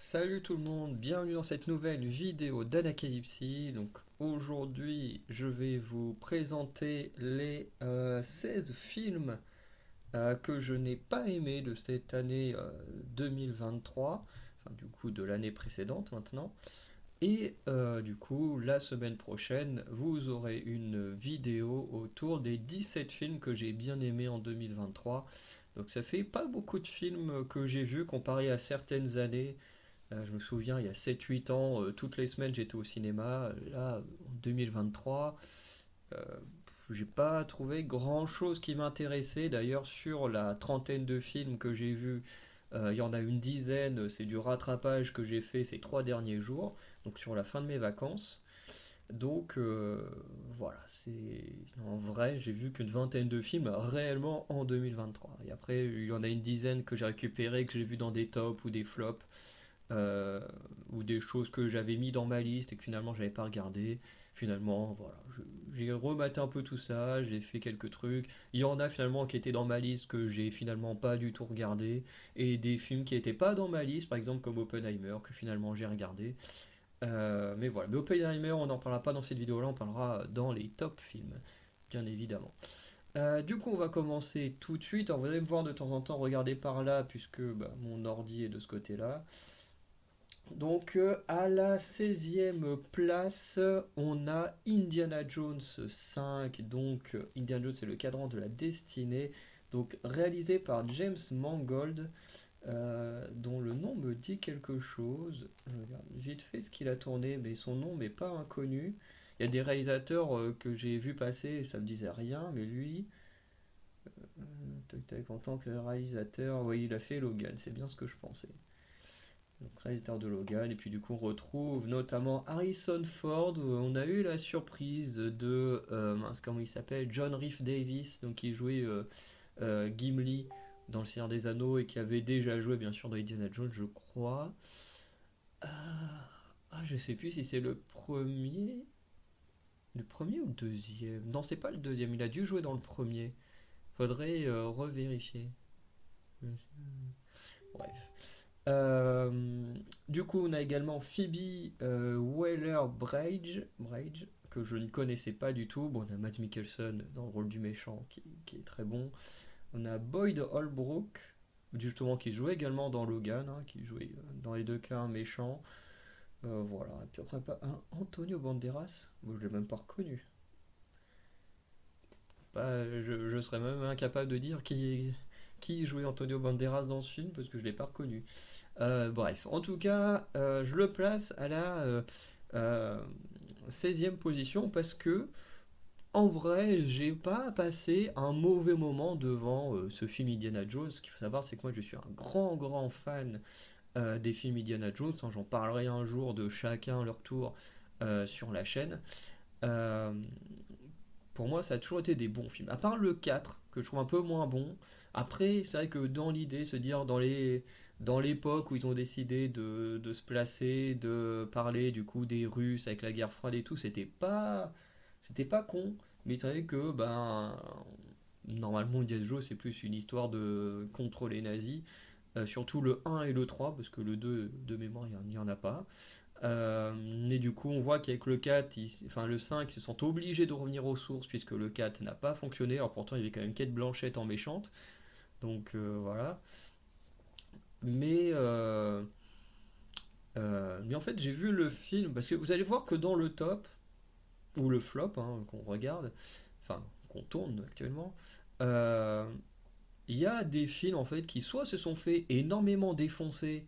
Salut tout le monde, bienvenue dans cette nouvelle vidéo d'Anacalypse. Donc aujourd'hui, je vais vous présenter les 16 films que je n'ai pas aimés de cette année 2023, enfin du coup de l'année précédente maintenant. Et du coup, la semaine prochaine, vous aurez une vidéo autour des 17 films que j'ai bien aimés en 2023. Donc ça fait pas beaucoup de films que j'ai vus comparé à certaines années. Je me souviens, il y a 7 8 ans, toutes les semaines j'étais au cinéma. Là, en 2023, euh, j'ai pas trouvé grand-chose qui m'intéressait. D'ailleurs, sur la trentaine de films que j'ai vus, il y en a une dizaine, c'est du rattrapage que j'ai fait ces 3 derniers jours, donc sur la fin de mes vacances. Donc voilà, c'est en vrai, j'ai vu qu'une vingtaine de films réellement en 2023. Et après, il y en a une dizaine que j'ai récupéré, que j'ai vu dans des tops ou des flops euh, ou des choses que j'avais mis dans ma liste et que finalement j'avais pas regardé. Finalement, voilà, j'ai rematé un peu tout ça, j'ai fait quelques trucs. Il y en a finalement qui étaient dans ma liste que j'ai finalement pas du tout regardé, et des films qui étaient pas dans ma liste, par exemple comme Oppenheimer, que finalement j'ai regardé. Mais voilà, mais Oppenheimer, on n'en parlera pas dans cette vidéo-là, on parlera dans les top films, bien évidemment. Du coup, on va commencer tout de suite. Alors, vous allez me voir de temps en temps regarder par là, puisque bah, mon ordi est de ce côté-là. Donc à la 16e place, on a Indiana Jones 5. Donc Indiana Jones c'est le cadran de la destinée. Donc réalisé par James Mangold, dont le nom me dit quelque chose. Je regarde vite fait ce qu'il a tourné, mais son nom m'est pas inconnu. Il y a des réalisateurs que j'ai vu passer et ça me disait rien, mais lui, tac, tac, en tant que réalisateur, oui, il a fait Logan, c'est bien ce que je pensais. Donc réalisateur de Logan, et puis du coup on retrouve notamment Harrison Ford. On a eu la surprise de, mince, comment il s'appelle, John Rhys Davis, donc qui jouait Gimli dans Le Seigneur des Anneaux et qui avait déjà joué bien sûr dans Indiana Jones, je crois. Je sais plus si c'est le premier ou le deuxième. Non, c'est pas le deuxième, il a dû jouer dans le premier. Faudrait revérifier. Bref. Euh, du coup, on a également Phoebe Waller-Bridge, que je ne connaissais pas du tout. Bon, on a Matt Mikkelsen dans le rôle du méchant qui est très bon. On a Boyd Holbrook, justement, qui jouait également dans Logan, hein, qui jouait dans les deux cas un méchant. Voilà. Et puis après, pas un Antonio Banderas. Moi, je l'ai même pas reconnu. Je serais même incapable de dire qui jouait Antonio Banderas dans ce film parce que je l'ai pas reconnu. Bref, en tout cas, je le place à la euh, 16e position parce que, en vrai, j'ai pas passé un mauvais moment devant ce film Indiana Jones. Ce qu'il faut savoir, c'est que moi, je suis un grand fan des films Indiana Jones, hein. J'en parlerai un jour de chacun leur tour sur la chaîne. Euh, pour moi, ça a toujours été des bons films. À part le 4 que je trouve un peu moins bon. Après, c'est vrai que dans l'idée, se dire dans l'époque où ils ont décidé de se placer, de parler du coup des Russes avec la guerre froide et tout, c'était pas con. Mais c'est vrai que normalement Indiana Jones c'est plus une histoire de contre les nazis. Surtout le un et le 3 parce que le 2 de mémoire il n'y en a pas. Et du coup, on voit qu'avec le 4, enfin le 5, ils se sont obligés de revenir aux sources puisque le 4 n'a pas fonctionné. Alors pourtant, il y avait quand même Kate Blanchett en méchante. Donc voilà. Mais, euh, mais en fait, j'ai vu le film parce que vous allez voir que dans le top, ou le flop hein, qu'on regarde, enfin qu'on tourne actuellement, euh, il y a des films en fait qui soit se sont fait énormément défoncer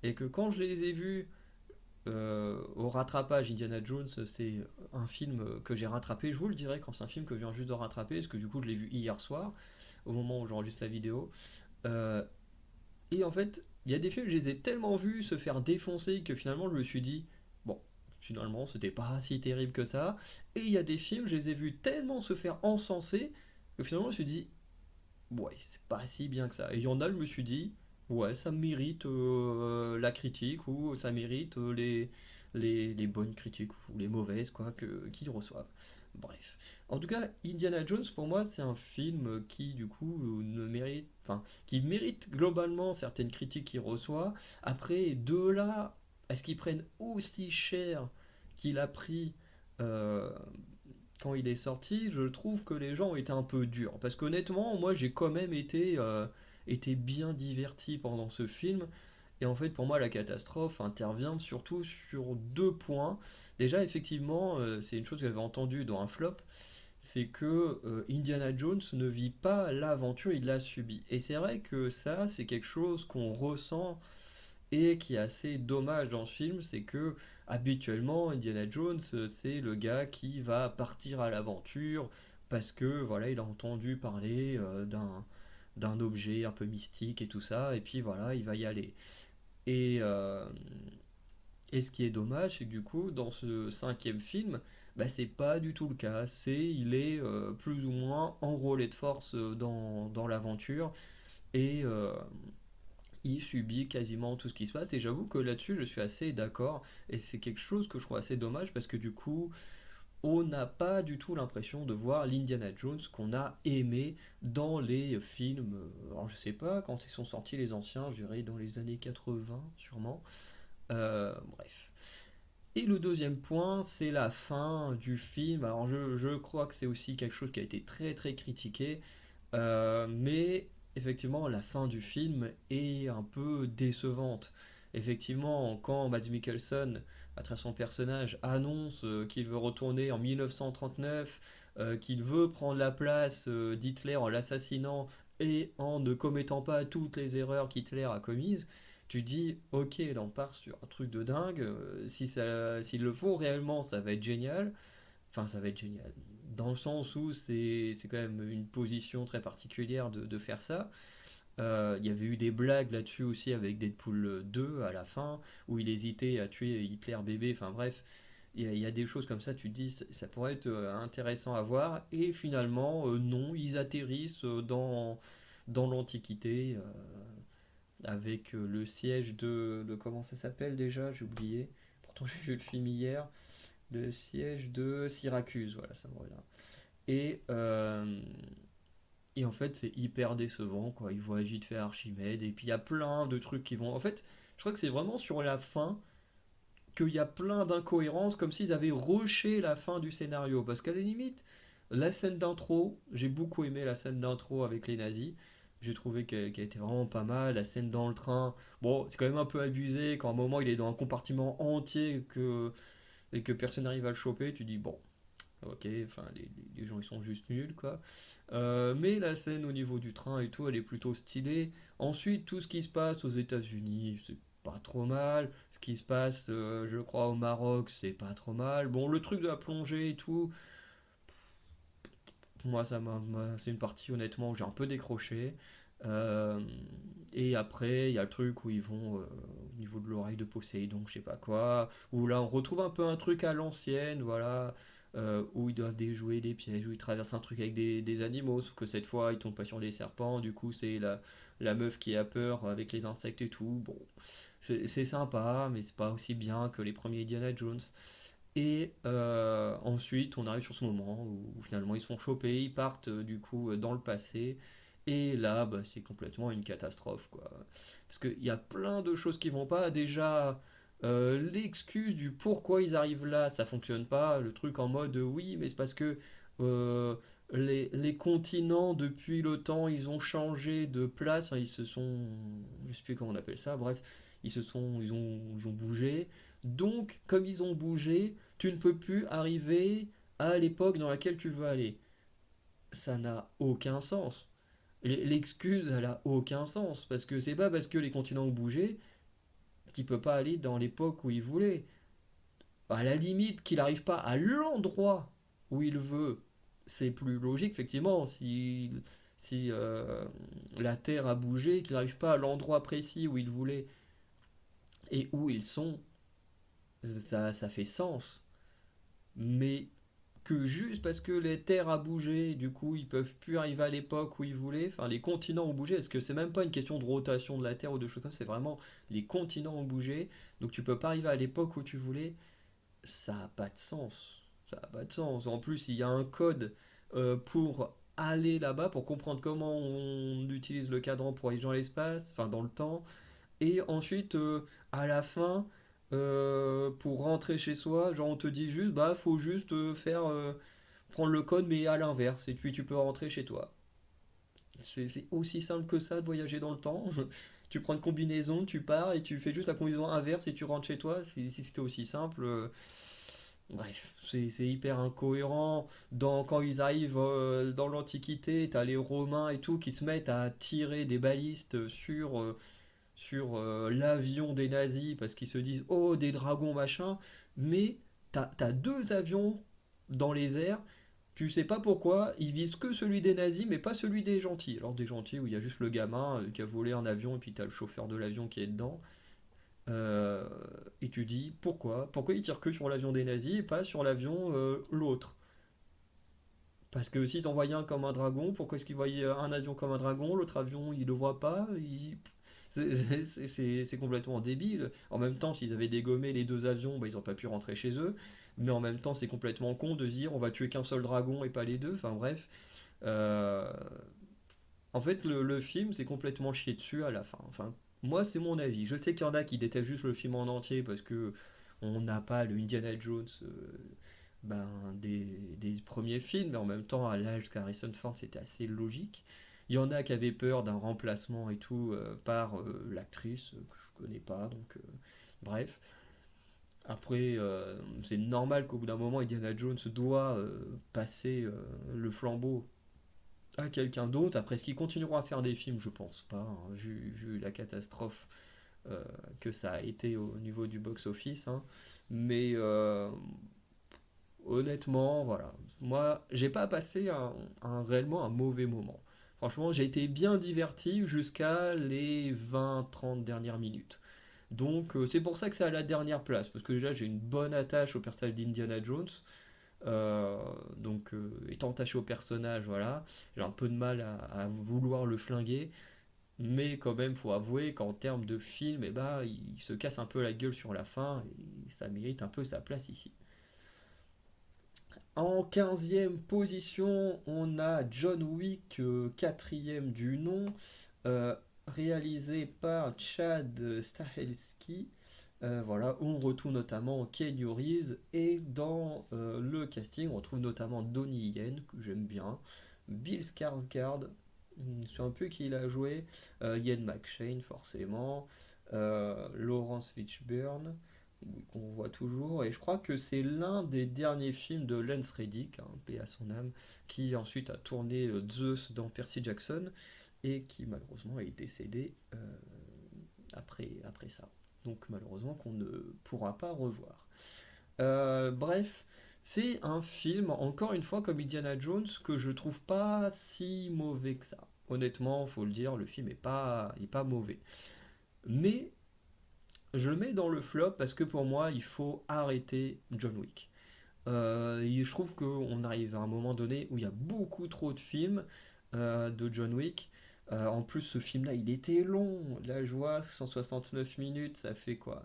et que quand je les ai vus au rattrapage, Indiana Jones, c'est un film que j'ai rattrapé. Je vous le dirai quand c'est un film que je viens juste de rattraper, parce que du coup je l'ai vu hier soir, au moment où j'enregistre la vidéo. Euh, et en fait, il y a des films, je les ai tellement vus se faire défoncer que finalement je me suis dit, bon, finalement c'était pas si terrible que ça. Et il y a des films, je les ai vus tellement se faire encenser que finalement je me suis dit, ouais, c'est pas si bien que ça. Et il y en a, je me suis dit, ouais, ça mérite la critique ou ça mérite les bonnes critiques ou les mauvaises, quoi, qu'ils reçoivent. Bref. En tout cas, Indiana Jones, pour moi, c'est un film qui, du coup, ne mérite, enfin, qui mérite globalement certaines critiques qu'il reçoit. Après, de là, est-ce qu'ils prennent aussi cher qu'il a pris euh, quand il est sorti? Je trouve que les gens ont été un peu durs. Parce qu'honnêtement, moi, j'ai quand même été bien diverti pendant ce film. Et en fait, pour moi, la catastrophe intervient surtout sur deux points. Déjà, effectivement, c'est une chose que j'avais entendue dans un flop, c'est que Indiana Jones ne vit pas l'aventure, il l'a subie. Et c'est vrai que ça, c'est quelque chose qu'on ressent et qui est assez dommage dans ce film, c'est que habituellement, Indiana Jones, c'est le gars qui va partir à l'aventure parce que voilà, il a entendu parler d'un objet un peu mystique et tout ça, et puis voilà, il va y aller. Et, euh, et ce qui est dommage, c'est que du coup, dans ce cinquième film, bah, c'est pas du tout le cas. Il est plus ou moins enrôlé de force dans l'aventure et il subit quasiment tout ce qui se passe. Et j'avoue que là-dessus, je suis assez d'accord. Et c'est quelque chose que je trouve assez dommage parce que du coup, on n'a pas du tout l'impression de voir l'Indiana Jones qu'on a aimé dans les films. Alors je sais pas quand ils sont sortis les anciens, je dirais dans les années 80 sûrement. Bref. Et le deuxième point, c'est la fin du film. Alors je crois que c'est aussi quelque chose qui a été très très critiqué, mais effectivement la fin du film est un peu décevante. Effectivement, quand Mads Mikkelsen, à travers son personnage, annonce qu'il veut retourner en 1939, qu'il veut prendre la place d'Hitler en l'assassinant et en ne commettant pas toutes les erreurs qu'Hitler a commises, tu dis, ok, là on part sur un truc de dingue. Si ça, s'ils le font réellement, ça va être génial. Enfin, ça va être génial. Dans le sens où c'est quand même une position très particulière de faire ça. Il y avait eu des blagues là-dessus aussi avec Deadpool 2 à la fin, où il hésitait à tuer Hitler bébé. Enfin bref, il y a des choses comme ça, tu te dis, ça pourrait être intéressant à voir. Et finalement, non, ils atterrissent dans l'Antiquité. Avec le siège comment ça s'appelle déjà? J'ai oublié. Pourtant j'ai vu le film hier. Le siège de Syracuse, voilà, ça me revient. Et, euh, et en fait, c'est hyper décevant, quoi. Ils voient vite fait Archimède, et puis il y a plein de trucs qui vont. En fait, je crois que c'est vraiment sur la fin qu'il y a plein d'incohérences, comme s'ils avaient rushé la fin du scénario. Parce qu'à la limite, la scène d'intro, j'ai beaucoup aimé la scène d'intro avec les nazis. J'ai trouvé qu'elle était vraiment pas mal. La scène dans le train, bon, c'est quand même un peu abusé. Quand à un moment il est dans un compartiment entier et que personne n'arrive à le choper, tu dis bon, ok, enfin les gens ils sont juste nuls quoi. Mais la scène au niveau du train et tout, elle est plutôt stylée. Ensuite, tout ce qui se passe aux États-Unis, c'est pas trop mal. Ce qui se passe, je crois, au Maroc, c'est pas trop mal. Bon, le truc de la plongée et tout, pour moi, c'est une partie honnêtement où j'ai un peu décroché. Euh, et après, il y a le truc où ils vont au niveau de l'oreille de Poséidon, je sais pas quoi. Où là, on retrouve un peu un truc à l'ancienne, voilà. Où ils doivent déjouer des pièges, où ils traversent un truc avec des animaux, sauf que cette fois, ils tombent pas sur des serpents. Du coup, c'est la meuf qui a peur avec les insectes et tout. Bon, c'est sympa, mais c'est pas aussi bien que les premiers Indiana Jones. Et ensuite, on arrive sur ce moment où finalement ils se font choper, ils partent du coup dans le passé. Et là, bah, c'est complètement une catastrophe, quoi. Parce qu'il y a plein de choses qui vont pas. Déjà, l'excuse du pourquoi ils arrivent là, ça fonctionne pas. Le truc en mode oui, mais c'est parce que euh, les continents, depuis le temps, ils ont changé de place. Enfin, ils se sont. Je sais plus comment on appelle ça. Bref, ils ont bougé. Donc, comme ils ont bougé, tu ne peux plus arriver à l'époque dans laquelle tu veux aller. Ça n'a aucun sens. L'excuse, elle a aucun sens. Parce que c'est pas parce que les continents ont bougé qu'il peut pas aller dans l'époque où il voulait. À la limite, qu'il n'arrive pas à l'endroit où il veut, c'est plus logique, effectivement, si la Terre a bougé, qu'il n'arrive pas à l'endroit précis où il voulait et où ils sont, ça fait sens. Mais que juste parce que les terres a bougé, du coup ils peuvent plus arriver à l'époque où ils voulaient, enfin les continents ont bougé, parce que c'est même pas une question de rotation de la Terre ou de choses comme ça, c'est vraiment les continents ont bougé, donc tu peux pas arriver à l'époque où tu voulais, ça a pas de sens. Ça n'a pas de sens. En plus, il y a un code pour aller là-bas, pour comprendre comment on utilise le cadran pour aller dans l'espace, enfin dans le temps. Et ensuite, à la fin, pour rentrer chez soi, genre on te dit juste, bah faut juste prendre le code mais à l'inverse, et puis tu peux rentrer chez toi. C'est aussi simple que ça de voyager dans le temps. Tu prends une combinaison, tu pars et tu fais juste la combinaison inverse et tu rentres chez toi. Si c'était aussi simple. Bref, c'est hyper incohérent. Quand ils arrivent dans l'Antiquité, t'as les Romains et tout qui se mettent à tirer des balistes sur l'avion des nazis parce qu'ils se disent oh des dragons machin, mais t'as deux avions dans les airs, tu sais pas pourquoi, ils visent que celui des nazis mais pas celui des gentils. Alors des gentils où il y a juste le gamin qui a volé un avion et puis t'as le chauffeur de l'avion qui est dedans. Euh, et tu dis pourquoi ils tirent que sur l'avion des nazis et pas sur l'avion l'autre. Parce que s'ils envoyaient un comme un dragon, pourquoi est-ce qu'ils voyaient un avion comme un dragon, l'autre avion ils le voient pas, c'est complètement débile. En même temps, s'ils avaient dégommé les deux avions, bah, ils n'ont pas pu rentrer chez eux. Mais en même temps, c'est complètement con de se dire on va tuer qu'un seul dragon et pas les deux. Enfin bref. Euh, En fait, le film, c'est complètement chié dessus à la fin. Enfin, moi, c'est mon avis. Je sais qu'il y en a qui détestent juste le film en entier parce que on n'a pas le Indiana Jones ben, des premiers films, mais en même temps, à l'âge qu'Harrison Ford, c'était assez logique. Il y en a qui avaient peur d'un remplacement et tout par l'actrice que je connais pas, donc bref. Après, c'est normal qu'au bout d'un moment, Indiana Jones doit passer le flambeau à quelqu'un d'autre. Après, est-ce qu'ils continueront à faire des films? Je pense pas, hein, vu la catastrophe euh, que ça a été au niveau du box-office, hein. Mais honnêtement, voilà. Moi, j'ai pas passé réellement un mauvais moment. Franchement, j'ai été bien diverti jusqu'à les 20-30 dernières minutes. Donc, c'est pour ça que c'est à la dernière place. Parce que déjà, j'ai une bonne attache au personnage d'Indiana Jones. Euh, étant attaché au personnage, voilà, j'ai un peu de mal à vouloir le flinguer, mais quand même, faut avouer qu'en termes de film, eh ben, il se casse un peu la gueule sur la fin et ça mérite un peu sa place ici. En 15e position, on a John Wick, quatrième du nom, euh, réalisé par Chad Stahelski. Voilà, on retrouve notamment Keanu Reeves et dans le casting, on retrouve notamment Donnie Yen, que j'aime bien, Bill Skarsgård, je sais un peu qui il a joué, Ian McShane forcément, Laurence Fishburne, qu'on voit toujours, et je crois que c'est l'un des derniers films de Lance Reddick, hein, paix à son âme, qui ensuite a tourné Zeus dans Percy Jackson, et qui malheureusement est décédé après ça. Donc malheureusement qu'on ne pourra pas revoir. Bref, c'est un film, encore une fois comme Indiana Jones, que je trouve pas si mauvais que ça. Honnêtement, faut le dire, le film est pas mauvais. Mais je le mets dans le flop parce que pour moi, il faut arrêter John Wick. Et je trouve qu'on arrive à un moment donné où il y a beaucoup trop de films de John Wick. En plus, ce film-là, il était long. Là, je vois 169 minutes, ça fait quoi?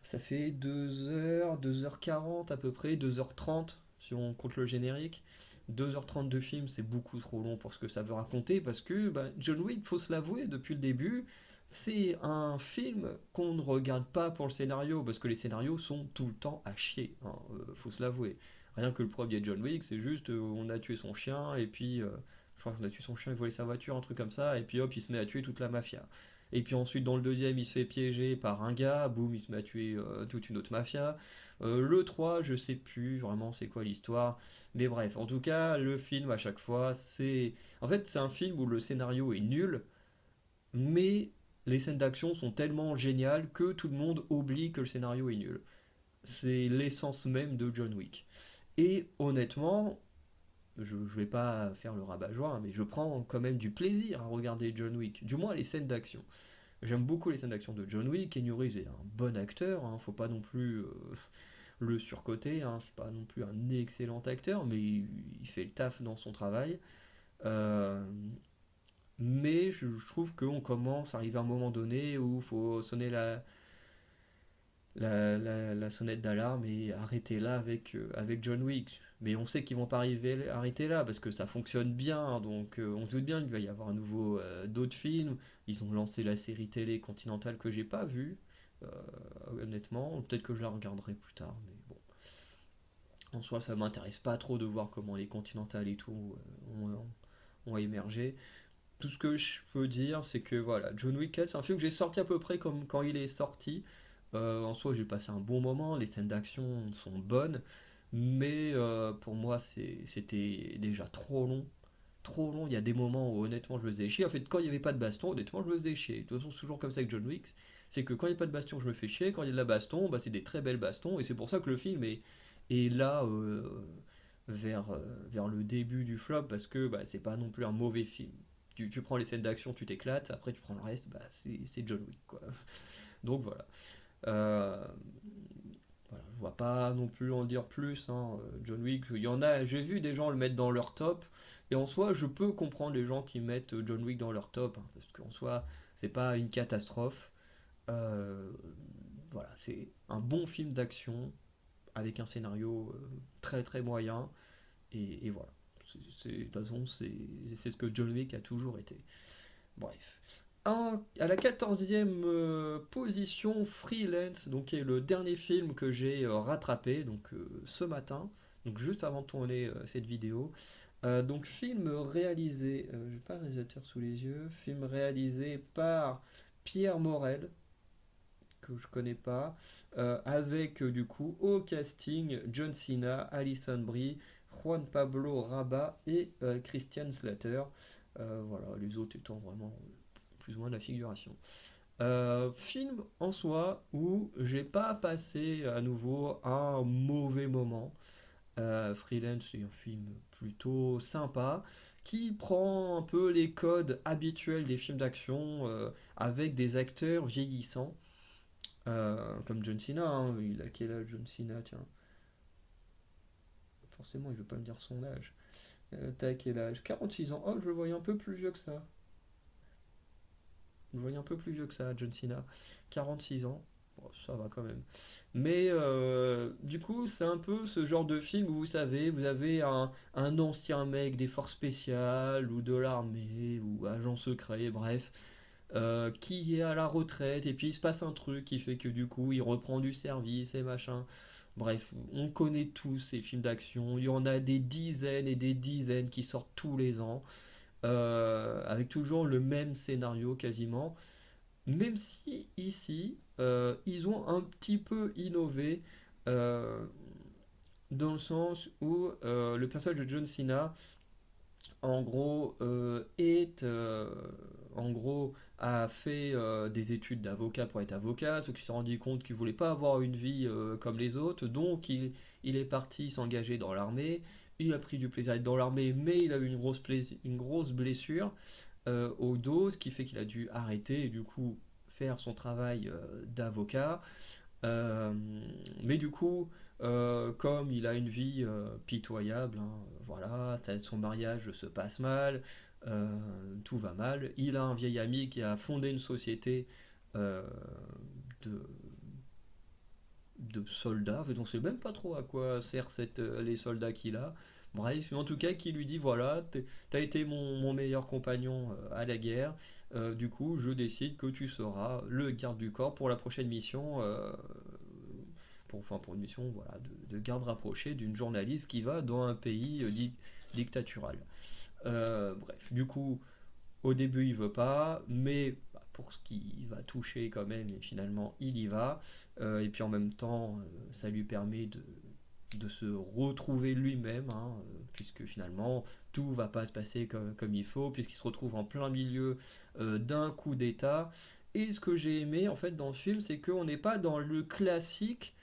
Ça fait 2 heures, 2h40 à peu près, 2h30 si on compte le générique. 2h30 de film, c'est beaucoup trop long pour ce que ça veut raconter parce que bah, John Wick, faut se l'avouer, depuis le début, c'est un film qu'on ne regarde pas pour le scénario parce que les scénarios sont tout le temps à chier, hein, faut se l'avouer. Rien que le premier John Wick, c'est juste on a tué son chien et puis je crois qu'on a tué son chien, il volait sa voiture, un truc comme ça, et puis hop, il se met à tuer toute la mafia. Et puis ensuite, dans le deuxième, il se fait piéger par un gars, boum, il se met à tuer toute une autre mafia. Le 3 je sais plus vraiment c'est quoi l'histoire. Mais bref, en tout cas, le film à chaque fois, c'est. En fait, c'est un film où le scénario est nul, mais les scènes d'action sont tellement géniales que tout le monde oublie que le scénario est nul. C'est l'essence même de John Wick. Et honnêtement, je vais pas faire le rabat-joie, hein, mais je prends quand même du plaisir à regarder John Wick, du moins les scènes d'action. J'aime beaucoup les scènes d'action de John Wick. Keanu Reeves est un bon acteur, hein, faut pas non plus le surcoter, hein, c'est pas non plus un excellent acteur, mais il fait le taf dans son travail. Euh, mais je trouve qu'on commence à arriver à un moment donné où il faut sonner la sonnette d'alarme et arrêter là avec John Wick. Mais on sait qu'ils vont pas arrêter là parce que ça fonctionne bien, donc on se doute bien qu'il va y avoir à nouveau d'autres films. Ils ont lancé la série télé Continental que j'ai pas vue, euh, honnêtement. Peut-être que je la regarderai plus tard, mais bon. En soi, ça m'intéresse pas trop de voir comment les Continental et tout ont émergé. Tout ce que je peux dire, c'est que voilà, John Wick 4, c'est un film que j'ai sorti à peu près comme quand il est sorti. En soi, j'ai passé un bon moment, les scènes d'action sont bonnes, mais pour moi, c'était déjà trop long. Trop long, il y a des moments où honnêtement je me faisais chier. En fait, quand il n'y avait pas de baston, honnêtement, je me faisais chier. De toute façon, c'est toujours comme ça avec John Wick. C'est que quand il n'y a pas de baston, je me fais chier. Quand il y a de la baston, bah, c'est des très belles bastons. Et c'est pour ça que le film est là vers, vers le début du flop, parce que bah, c'est pas non plus un mauvais film. Tu prends les scènes d'action, tu t'éclates. Après, tu prends le reste, bah, c'est John Wick, quoi. Donc voilà. Euh, voilà, je vois pas non plus en dire plus, hein. John Wick, il y en a, j'ai vu des gens le mettre dans leur top, et en soi, je peux comprendre les gens qui mettent John Wick dans leur top, hein, parce qu'en soi, c'est pas une catastrophe. Euh, voilà, c'est un bon film d'action avec un scénario très très moyen, et voilà. De toute façon, c'est ce que John Wick a toujours été. Bref. À la 14e position, Freelance, donc qui est le dernier film que j'ai rattrapé donc ce matin, donc juste avant de tourner cette vidéo. Donc film réalisé, j'ai pas le réalisateur sous les yeux, film réalisé par Pierre Morel, que je connais pas, avec du coup au casting John Cena, Alison Brie, Juan Pablo Raba et Christian Slater. Voilà, les autres étant vraiment plus ou moins de la figuration. Film en soi où j'ai pas passé à nouveau un mauvais moment. Freelance, c'est un film plutôt sympa qui prend un peu les codes habituels des films d'action avec des acteurs vieillissants. Comme John Cena, hein. Il a quel âge John Cena, tiens. Forcément, il veut pas me dire son âge. T'as quel âge? 46 ans. Oh, je le voyais un peu plus vieux que ça. Je le voyais un peu plus vieux que ça, John Cena. 46 ans. Bon, ça va quand même. Mais du coup, c'est un peu ce genre de film où vous savez, vous avez un ancien mec des forces spéciales ou de l'armée ou agent secret, bref, qui est à la retraite et puis il se passe un truc qui fait que du coup il reprend du service et machin. Bref, on connaît tous ces films d'action. Il y en a des dizaines et des dizaines qui sortent tous les ans, avec toujours le même scénario quasiment. Même si ici, ils ont un petit peu innové euh, dans le sens où le personnage de John Cena, en gros, en gros, a fait des études d'avocat pour être avocat, ce qui s'est rendu compte qu'il voulait pas avoir une vie comme les autres, donc il est parti s'engager dans l'armée. Il a pris du plaisir à être dans l'armée, mais il a eu une grosse blessure au dos, ce qui fait qu'il a dû arrêter et du coup faire son travail d'avocat. Euh, mais du coup, comme il a une vie pitoyable, hein, voilà, son mariage se passe mal, euh, tout va mal. Il a un vieil ami qui a fondé une société euh, de, de soldats. En fait, on sait même pas trop à quoi servent les soldats qu'il a. Bref, mais en tout cas, qui lui dit voilà, t'as été mon meilleur compagnon à la guerre. Du coup, je décide que tu seras le garde du corps pour la prochaine mission. Pour une mission voilà, de garde rapprochée d'une journaliste qui va dans un pays dictatural. Bref, du coup, au début, il veut pas, mais bah, pour ce qui va toucher quand même, et finalement, il y va. Et puis en même temps, ça lui permet de se retrouver lui-même, hein, puisque finalement, tout va pas se passer comme il faut, puisqu'il se retrouve en plein milieu d'un coup d'État. Et ce que j'ai aimé en fait dans le film, c'est qu'on n'est pas dans le classique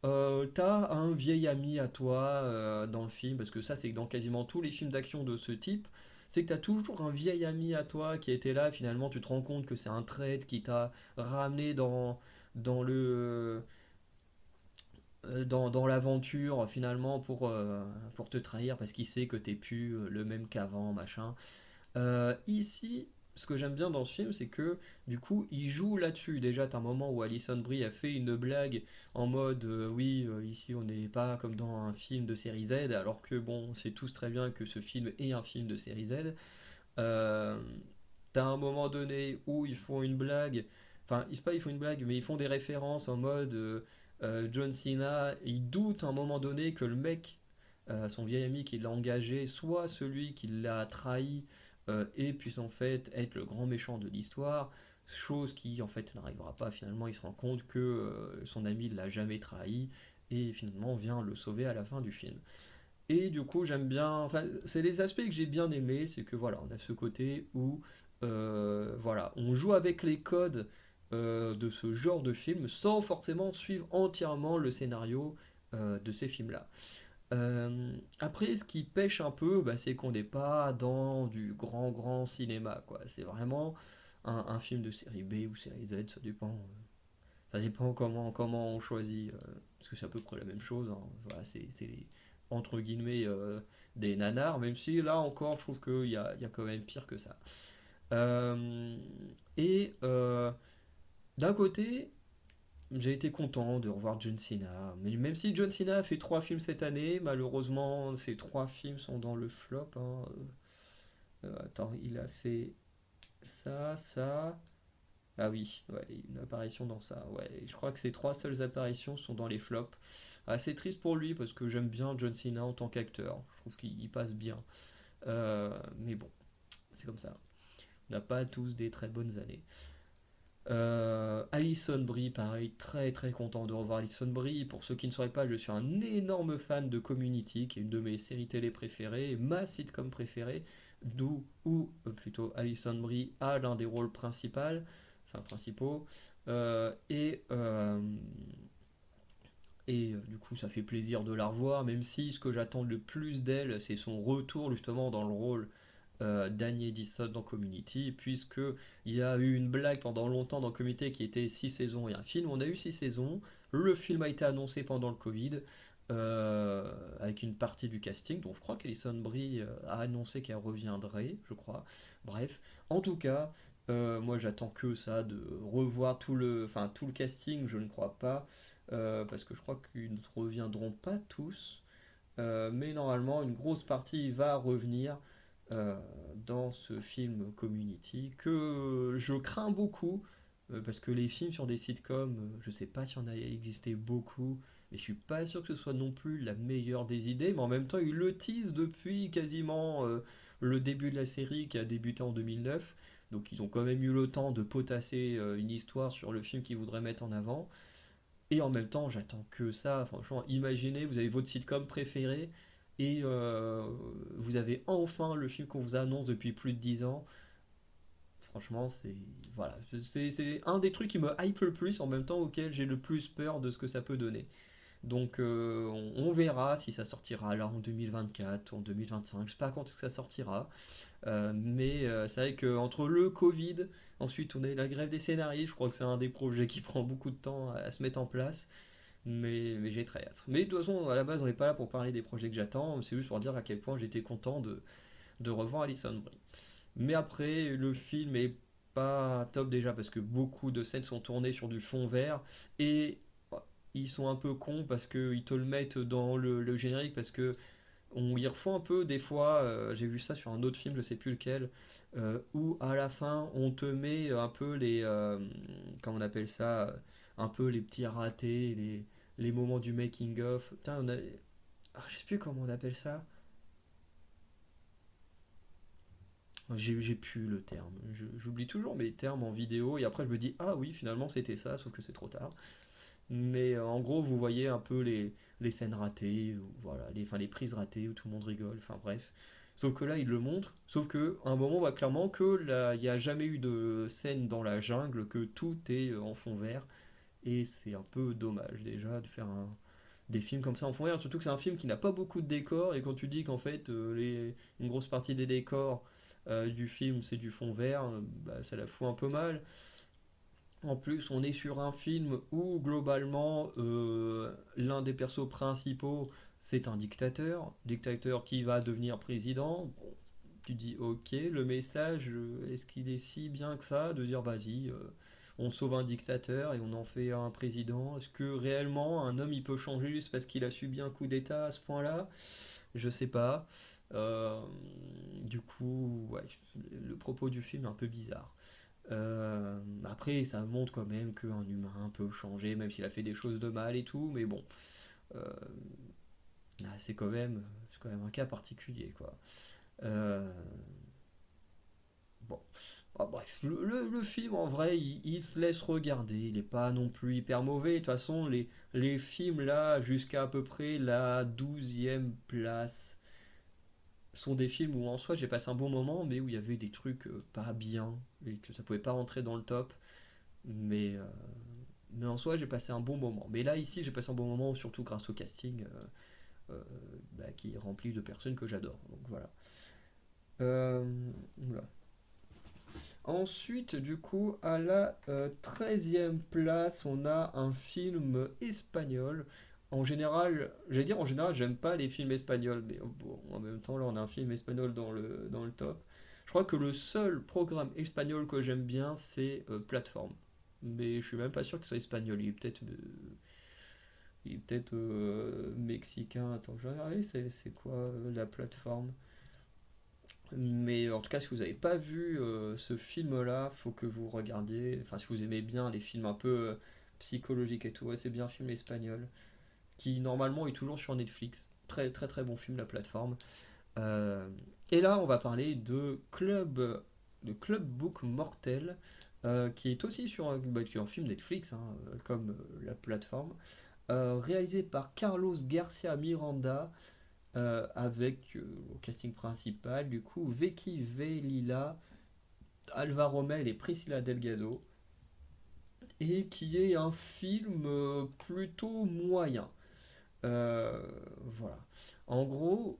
t'as un vieil ami à toi dans le film, parce que ça c'est dans quasiment tous les films d'action de ce type, c'est que t'as toujours un vieil ami à toi qui était là, finalement tu te rends compte que c'est un trait qui t'a ramené dans dans l'aventure finalement pour te trahir parce qu'il sait que t'es plus le même qu'avant, machin. Ici, ce que j'aime bien dans ce film, c'est que du coup, il joue là-dessus. Déjà, t'as un moment où Alison Brie a fait une blague en mode oui, ici on n'est pas comme dans un film de série Z, alors que bon, on sait tous très bien que ce film est un film de série Z. Euh, T'as un moment donné où ils font une blague, enfin, ils font une blague, mais ils font des références en mode John Cena, et ils doutent à un moment donné que le mec, son vieil ami qui l'a engagé, soit celui qui l'a trahi et puisse en fait être le grand méchant de l'histoire, chose qui en fait n'arrivera pas. Finalement, il se rend compte que son ami ne l'a jamais trahi et finalement vient le sauver à la fin du film. Et du coup, j'aime bien. Enfin, c'est les aspects que j'ai bien aimés, c'est que voilà, on a ce côté où voilà, on joue avec les codes de ce genre de film sans forcément suivre entièrement le scénario de ces films-là. Après, ce qui pêche un peu, bah, c'est qu'on n'est pas dans du grand cinéma, quoi. C'est vraiment un film de série B ou série Z, ça dépend comment on choisit, parce que c'est à peu près la même chose, hein. Voilà, c'est entre guillemets des nanars, même si là encore, je trouve qu'il y a quand même pire que ça. Euh, et d'un côté, j'ai été content de revoir John Cena, mais même si John Cena a fait trois films cette année, malheureusement, ces trois films sont dans le flop, hein. Attends, il a fait ça. Ah oui, ouais, une apparition dans ça. Ouais, je crois que ces trois seules apparitions sont dans les flops. Ah, c'est triste pour lui parce que j'aime bien John Cena en tant qu'acteur. Je trouve qu'il passe bien. Mais bon, c'est comme ça. On n'a pas tous des très bonnes années. Alison Brie, pareil, très content de revoir Alison Brie. Pour ceux qui ne sauraient pas, je suis un énorme fan de Community, qui est une de mes séries télé préférées, ma sitcom préférée, d'où, ou plutôt Alison Brie a l'un des rôles principaux, enfin principaux. Euh, et euh, du coup, ça fait plaisir de la revoir, même si ce que j'attends le plus d'elle, c'est son retour justement dans le rôle d'Annie Edison dans Community, puisque il y a eu une blague pendant longtemps dans Community qui était 6 saisons et un film. On a eu 6 saisons. Le film a été annoncé pendant le Covid. Avec une partie du casting, donc je crois qu'Alison Brie a annoncé qu'elle reviendrait, je crois. Bref, en tout cas, moi j'attends que ça, de revoir tout le casting, je ne crois pas, parce que je crois qu'ils ne reviendront pas tous, mais normalement une grosse partie va revenir euh, dans ce film Community, que je crains beaucoup, parce que les films sur des sitcoms, je sais pas s'il y en a existé beaucoup, mais je suis pas sûr que ce soit non plus la meilleure des idées, mais en même temps ils le teasent depuis quasiment le début de la série qui a débuté en 2009, donc ils ont quand même eu le temps de potasser une histoire sur le film qu'ils voudraient mettre en avant. Et en même temps, j'attends que ça. Franchement, imaginez, vous avez votre sitcom préféré et vous avez enfin le film qu'on vous annonce depuis plus de 10 ans. Franchement, c'est voilà, c'est un des trucs qui me hype le plus en même temps auquel j'ai le plus peur de ce que ça peut donner. Donc on verra si ça sortira là en 2024, en 2025, je sais pas quand est-ce que ça sortira. Mais c'est vrai qu'entre le Covid, ensuite on a eu la grève des scénaristes, je crois que c'est un des projets qui prend beaucoup de temps à se mettre en place. Mais j'ai très hâte. Mais de toute façon, à la base, on n'est pas là pour parler des projets que j'attends, c'est juste pour dire à quel point j'étais content de revoir Alison Brie. Mais après, le film est pas top déjà parce que beaucoup de scènes sont tournées sur du fond vert et bah, ils sont un peu cons parce qu'ils te le mettent dans le générique parce que on y refait un peu des fois. J'ai vu ça sur un autre film, je sais plus lequel, où à la fin on te met un peu comment on appelle ça, un peu les petits ratés, les moments du making of. Putain, je sais plus comment on appelle ça. J'ai plus le terme. J'oublie toujours mes termes en vidéo et après je me dis ah oui finalement c'était ça, sauf que c'est trop tard. Mais en gros vous voyez un peu les scènes ratées, ou voilà, les prises ratées où tout le monde rigole, enfin bref. Sauf que là il le montre, sauf que à un moment on voit clairement que là il n'y a jamais eu de scène dans la jungle, que tout est en fond vert et c'est un peu dommage déjà de faire des films comme ça en fond vert, surtout que c'est un film qui n'a pas beaucoup de décors et quand tu dis qu'en fait une grosse partie des décors du film c'est du fond vert, bah, ça la fout un peu mal. En plus, on est sur un film où globalement l'un des persos principaux c'est un dictateur qui va devenir président. Bon, tu dis ok, le message, est-ce qu'il est si bien que ça de dire vas-y, on sauve un dictateur et on en fait un président? Est-ce que réellement un homme il peut changer juste parce qu'il a subi un coup d'État à ce point-là? Je sais pas. Euh, du coup, ouais, le propos du film est un peu bizarre. Après, ça montre quand même qu'un humain peut changer, même s'il a fait des choses de mal et tout, mais bon, euh, c'est quand même un cas particulier, quoi. Euh, bon. Ah, bref, le film en vrai, il se laisse regarder, il n'est pas non plus hyper mauvais. De toute façon, les films là, jusqu'à à peu près la 12e place, sont des films où en soi j'ai passé un bon moment, mais où il y avait des trucs pas bien, et que ça pouvait pas rentrer dans le top. Mais, euh, mais en soi, j'ai passé un bon moment. Mais là, ici, j'ai passé un bon moment, surtout grâce au casting euh, qui est rempli de personnes que j'adore. Donc voilà. Euh, voilà. Ensuite, du coup, à la 13e place, on a un film espagnol. En général, j'allais dire en général, j'aime pas les films espagnols, mais bon, en même temps, là, on a un film espagnol dans le top. Je crois que le seul programme espagnol que j'aime bien, c'est Plateforme. Mais je suis même pas sûr qu'il soit espagnol. Il est peut-être mexicain. Attends, je vais regarder, c'est quoi la plateforme? Mais en tout cas, si vous n'avez pas vu ce film-là, faut que vous regardiez. Enfin, si vous aimez bien les films un peu psychologiques et tout, ouais, c'est bien un film espagnol qui normalement est toujours sur Netflix. Très très très bon film, la plateforme. Euh, et là, on va parler de Club Book Mortel, qui est aussi qui est un film Netflix, hein, comme la plateforme, réalisé par Carlos Garcia Miranda, avec au casting principal, du coup, Vicky Velila, Alva Romel et Priscilla Delgado, et qui est un film plutôt moyen. Euh, voilà. En gros,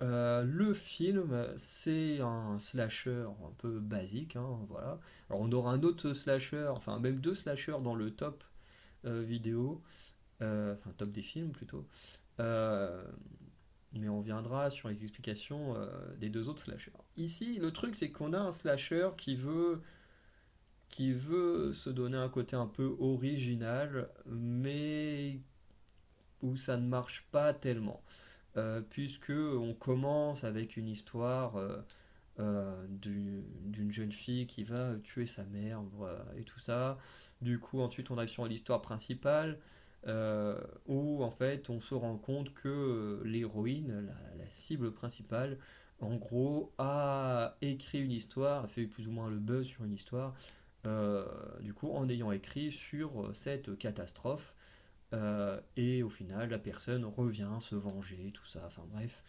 le film, c'est un slasher un peu basique, hein, voilà. Alors on aura un autre slasher, enfin même deux slashers dans le top vidéo, enfin top des films plutôt. Euh, mais on viendra sur les explications des deux autres slashers. Ici, le truc, c'est qu'on a un slasher qui veut se donner un côté un peu original, mais où ça ne marche pas tellement. Puisque on commence avec une histoire d'une jeune fille qui va tuer sa mère, voilà, et tout ça. Du coup, ensuite, on a sur l'histoire principale, où en fait, on se rend compte que l'héroïne, la cible principale, en gros, a écrit une histoire, a fait plus ou moins le buzz sur une histoire, du coup, en ayant écrit sur cette catastrophe. Et au final, la personne revient se venger, tout ça. Enfin bref,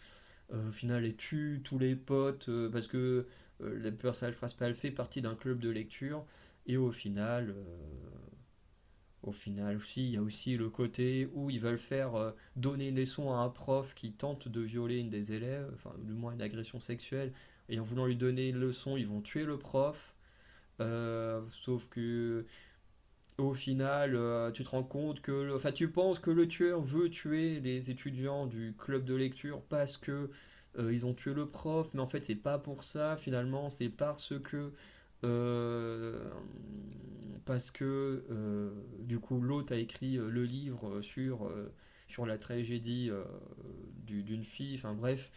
au final, elle tue tous les potes parce que le personnage principal fait partie d'un club de lecture. Et au final aussi, il y a aussi le côté où ils veulent faire donner une leçon à un prof qui tente de violer une des élèves, enfin du moins une agression sexuelle. Et en voulant lui donner une leçon, ils vont tuer le prof. Sauf que au final, tu te rends compte que, enfin, tu penses que le tueur veut tuer les étudiants du club de lecture parce que ils ont tué le prof, mais en fait, c'est pas pour ça. Finalement, c'est euh, parce que du coup, l'autre a écrit le livre sur la tragédie d'une fille. Enfin bref,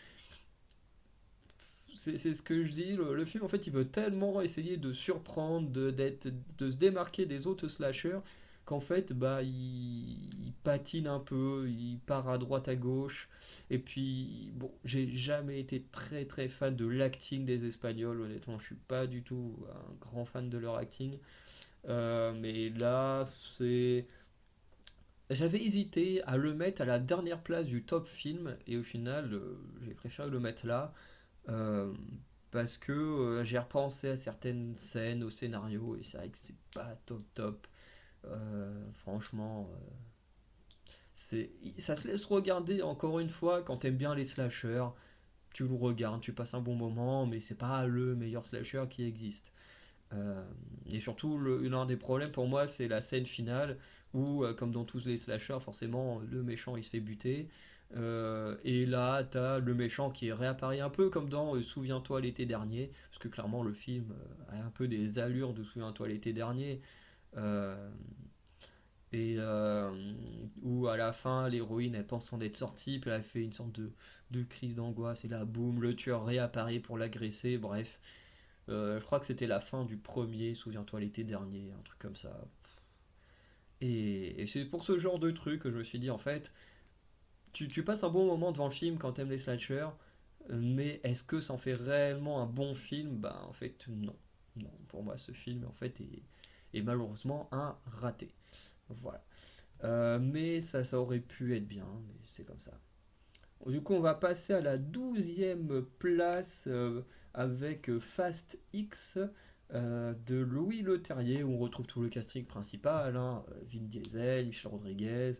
c'est ce que je dis. Le film, en fait, il veut tellement essayer de surprendre, de se démarquer des autres slashers, qu'en fait, bah, il patine un peu, il part à droite, à gauche. Et puis, bon, j'ai jamais été très très fan de l'acting des Espagnols, honnêtement. Je suis pas du tout un grand fan de leur acting. Mais là, c'est. J'avais hésité à le mettre à la dernière place du top film, et au final, j'ai préféré le mettre là. Euh, Parce que j'ai repensé à certaines scènes, au scénario, et c'est vrai que c'est pas top top. Franchement, ça se laisse regarder encore une fois quand t'aimes bien les slashers. Tu le regardes, tu passes un bon moment, mais c'est pas le meilleur slasher qui existe. Euh, et surtout, l'un des problèmes pour moi, c'est la scène finale où, comme dans tous les slashers, forcément, le méchant il se fait buter. Et là, t'as le méchant qui réapparaît un peu comme dans Souviens-toi l'été dernier, parce que clairement le film a un peu des allures de Souviens-toi l'été dernier, euh, et où à la fin l'héroïne elle pense en être sortie, puis elle fait une sorte de crise d'angoisse, et là boum, le tueur réapparaît pour l'agresser, bref. Je crois que c'était la fin du premier, Souviens-toi l'été dernier, un truc comme ça. Et c'est pour ce genre de truc que je me suis dit, en fait, tu passes un bon moment devant le film quand t'aimes les slashers, mais est-ce que ça en fait réellement un bon film? Bah en fait non. Non, pour moi ce film en fait est malheureusement un raté. Voilà. Mais ça aurait pu être bien, mais c'est comme ça. Du coup on va passer à la 12e place avec Fast X de Louis Leterrier où on retrouve tout le casting principal, hein, Vin Diesel, Michel Rodriguez,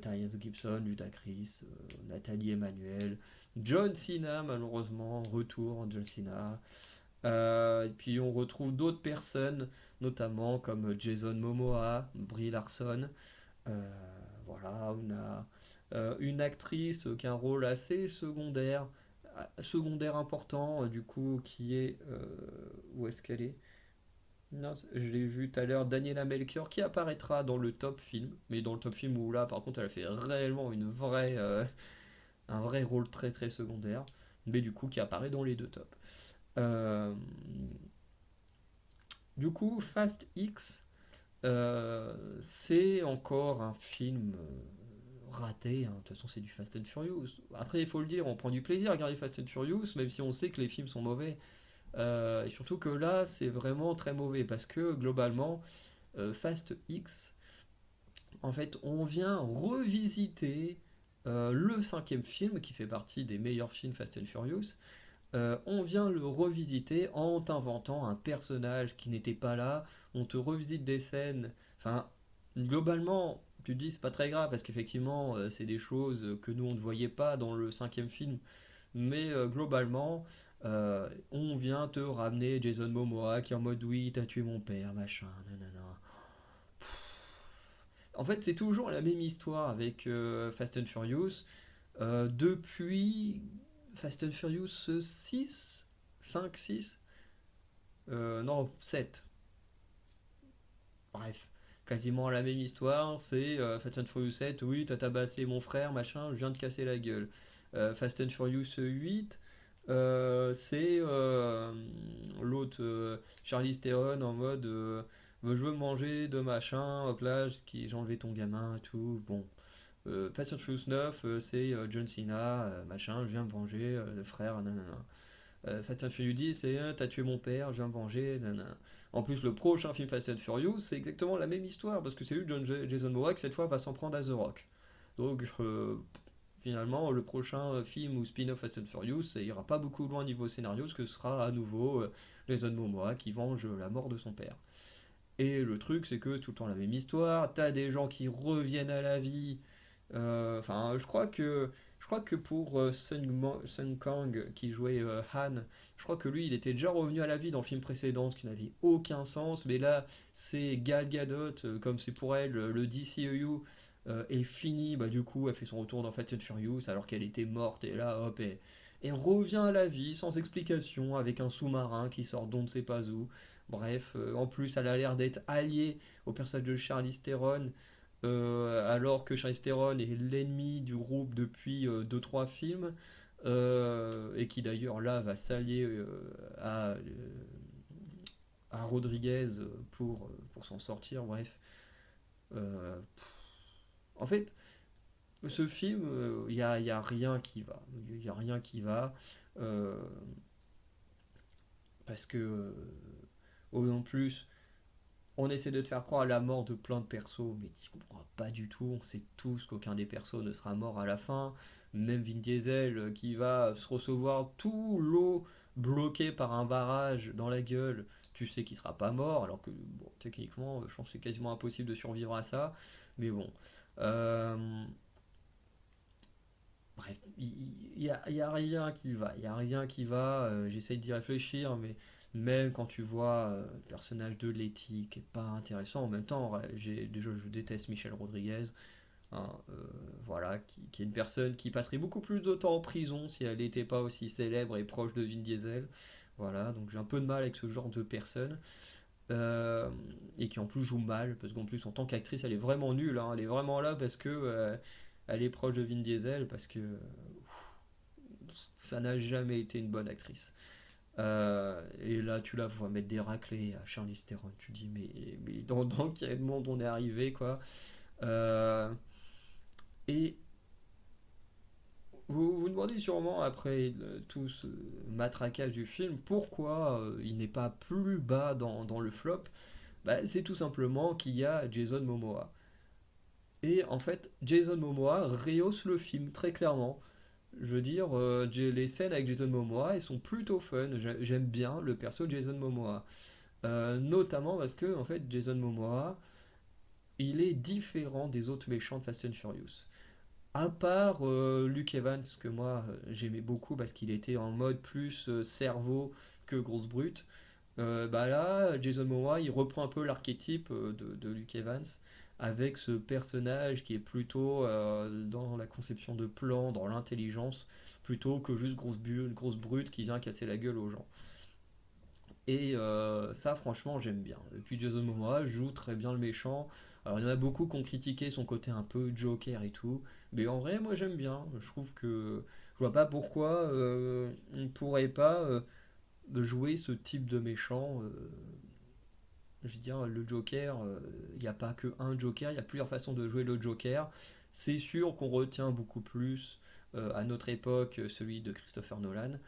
Tyrese Gibson, Ludacris, Nathalie Emmanuel, John Cena malheureusement, retour John Cena. Et puis on retrouve d'autres personnes, notamment comme Jason Momoa, Brie Larson. Euh, voilà, on a une actrice qui a un rôle assez secondaire important, du coup, qui est... où est-ce qu'elle est? Non, je l'ai vu tout à l'heure, Daniela Melchior, qui apparaîtra dans le top film, mais dans le top film où là, par contre, elle a fait réellement un vrai rôle très très secondaire, mais du coup, qui apparaît dans les deux tops. Euh, du coup, Fast X, c'est encore un film raté, hein. De toute façon, c'est du Fast and Furious. Après, il faut le dire, on prend du plaisir à regarder Fast and Furious, même si on sait que les films sont mauvais. Et surtout que là, c'est vraiment très mauvais parce que globalement, Fast X, en fait, on vient revisiter le cinquième film qui fait partie des meilleurs films Fast and Furious. On vient le revisiter en t'inventant un personnage qui n'était pas là. On te revisite des scènes. Enfin, globalement, tu te dis c'est pas très grave parce qu'effectivement, c'est des choses que nous on ne voyait pas dans le cinquième film. Mais globalement, on vient te ramener Jason Momoa qui est en mode oui, t'as tué mon père, machin, nanana. En fait, c'est toujours la même histoire avec Fast and Furious. Depuis Fast and Furious 6, 5, 6, non, 7. Bref, quasiment la même histoire. C'est Fast and Furious 7, oui, t'as tabassé mon frère, machin, je viens de casser la gueule. Fast and Furious 8, c'est l'autre Charlize Theron en mode je veux manger de machin, hop là, j'ai enlevé ton gamin et tout. Bon, Fast and Furious 9, c'est John Cena, machin, je viens me venger, le frère, nanana. Fast and Furious 10, c'est t'as tué mon père, je viens me venger, nanana. En plus, le prochain film Fast and Furious, c'est exactement la même histoire, parce que c'est lui, Jason Momoa, qui cette fois va s'en prendre à The Rock. Donc, finalement, le prochain film ou spin-off Fast and Furious, ça ira pas beaucoup loin niveau scénario, parce que ce sera à nouveau Jason Momoa qui venge la mort de son père. Et le truc, c'est que c'est tout le temps la même histoire. T'as des gens qui reviennent à la vie. Enfin, je crois que pour Sun Kang qui jouait Han, je crois que lui, il était déjà revenu à la vie dans le film précédent, ce qui n'avait aucun sens. Mais là, c'est Gal Gadot, comme c'est pour elle, le DCEU est fini. Bah du coup, elle fait son retour dans Fast and Furious alors qu'elle était morte. Et là, hop, et revient à la vie sans explication avec un sous-marin qui sort d'on ne sait pas où. Bref, en plus, elle a l'air d'être alliée au personnage de Charlize Theron, alors que Charlize Theron est l'ennemi du groupe depuis 2-3 films, et qui d'ailleurs là va s'allier à Rodriguez pour s'en sortir. Bref, Euh, en fait, ce film, y a rien qui va. Il n'y a rien qui va. euh, Parce que, en plus, on essaie de te faire croire à la mort de plein de persos, mais tu comprends pas du tout. On sait tous qu'aucun des persos ne sera mort à la fin. Même Vin Diesel qui va se recevoir tout l'eau bloqué par un barrage dans la gueule, tu sais qu'il sera pas mort, alors que bon, techniquement, je pense que c'est quasiment impossible de survivre à ça. Mais bon. Euh, Bref, il y a rien qui va. Il y a rien qui va. J'essaye d'y réfléchir, mais même quand tu vois le personnage de Letty qui est pas intéressant, en même temps, déjà je déteste Michel Rodriguez. hein, voilà, qui est une personne qui passerait beaucoup plus de temps en prison si elle n'était pas aussi célèbre et proche de Vin Diesel. Voilà, donc j'ai un peu de mal avec ce genre de personne. Euh, et qui en plus joue mal, parce qu'en plus en tant qu'actrice elle est vraiment nulle, hein. Elle est vraiment là parce que elle est proche de Vin Diesel, parce que ça n'a jamais été une bonne actrice. Et là tu la vois mettre des raclées à Charlize Theron, tu dis mais dans quel monde on est arrivé quoi. Euh, et vous demandez sûrement après tout ce matraquage du film pourquoi il n'est pas plus bas dans le flop. Bah, c'est tout simplement qu'il y a Jason Momoa. Et en fait, Jason Momoa rehausse le film très clairement. Je veux dire, les scènes avec Jason Momoa, elles sont plutôt fun. J'aime bien le perso de Jason Momoa. Notamment parce que, en fait, Jason Momoa, il est différent des autres méchants de Fast and Furious. À part Luke Evans, que moi j'aimais beaucoup parce qu'il était en mode plus cerveau que grosse brute. Bah là, Jason Momoa, il reprend un peu l'archétype de Luke Evans avec ce personnage qui est plutôt dans la conception de plans, dans l'intelligence, plutôt que juste grosse brute qui vient casser la gueule aux gens. Et ça, franchement, j'aime bien. Et puis Jason Momoa joue très bien le méchant. Alors, il y en a beaucoup qui ont critiqué son côté un peu Joker et tout. Mais en vrai, moi, j'aime bien. Je trouve que je vois pas pourquoi on ne pourrait pas jouer ce type de méchant. Je veux dire, le Joker, il n'y a pas que un Joker, il y a plusieurs façons de jouer le Joker. C'est sûr qu'on retient beaucoup plus à notre époque celui de Christopher Nolan,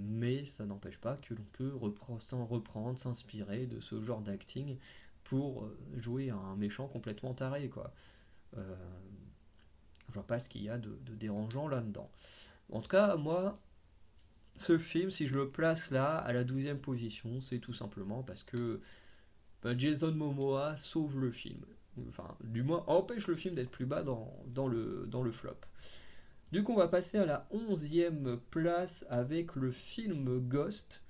mais ça n'empêche pas que l'on peut s'en reprendre, s'inspirer de ce genre d'acting pour jouer un méchant complètement taré, quoi. Euh, je vois pas ce qu'il y a de dérangeant là-dedans. En tout cas, moi, ce film, si je le place là, à la 12e position, c'est tout simplement parce que bah, Jason Momoa sauve le film. Enfin, du moins, empêche le film d'être plus bas dans le flop. Du coup, on va passer à la 11e place avec le film Ghost.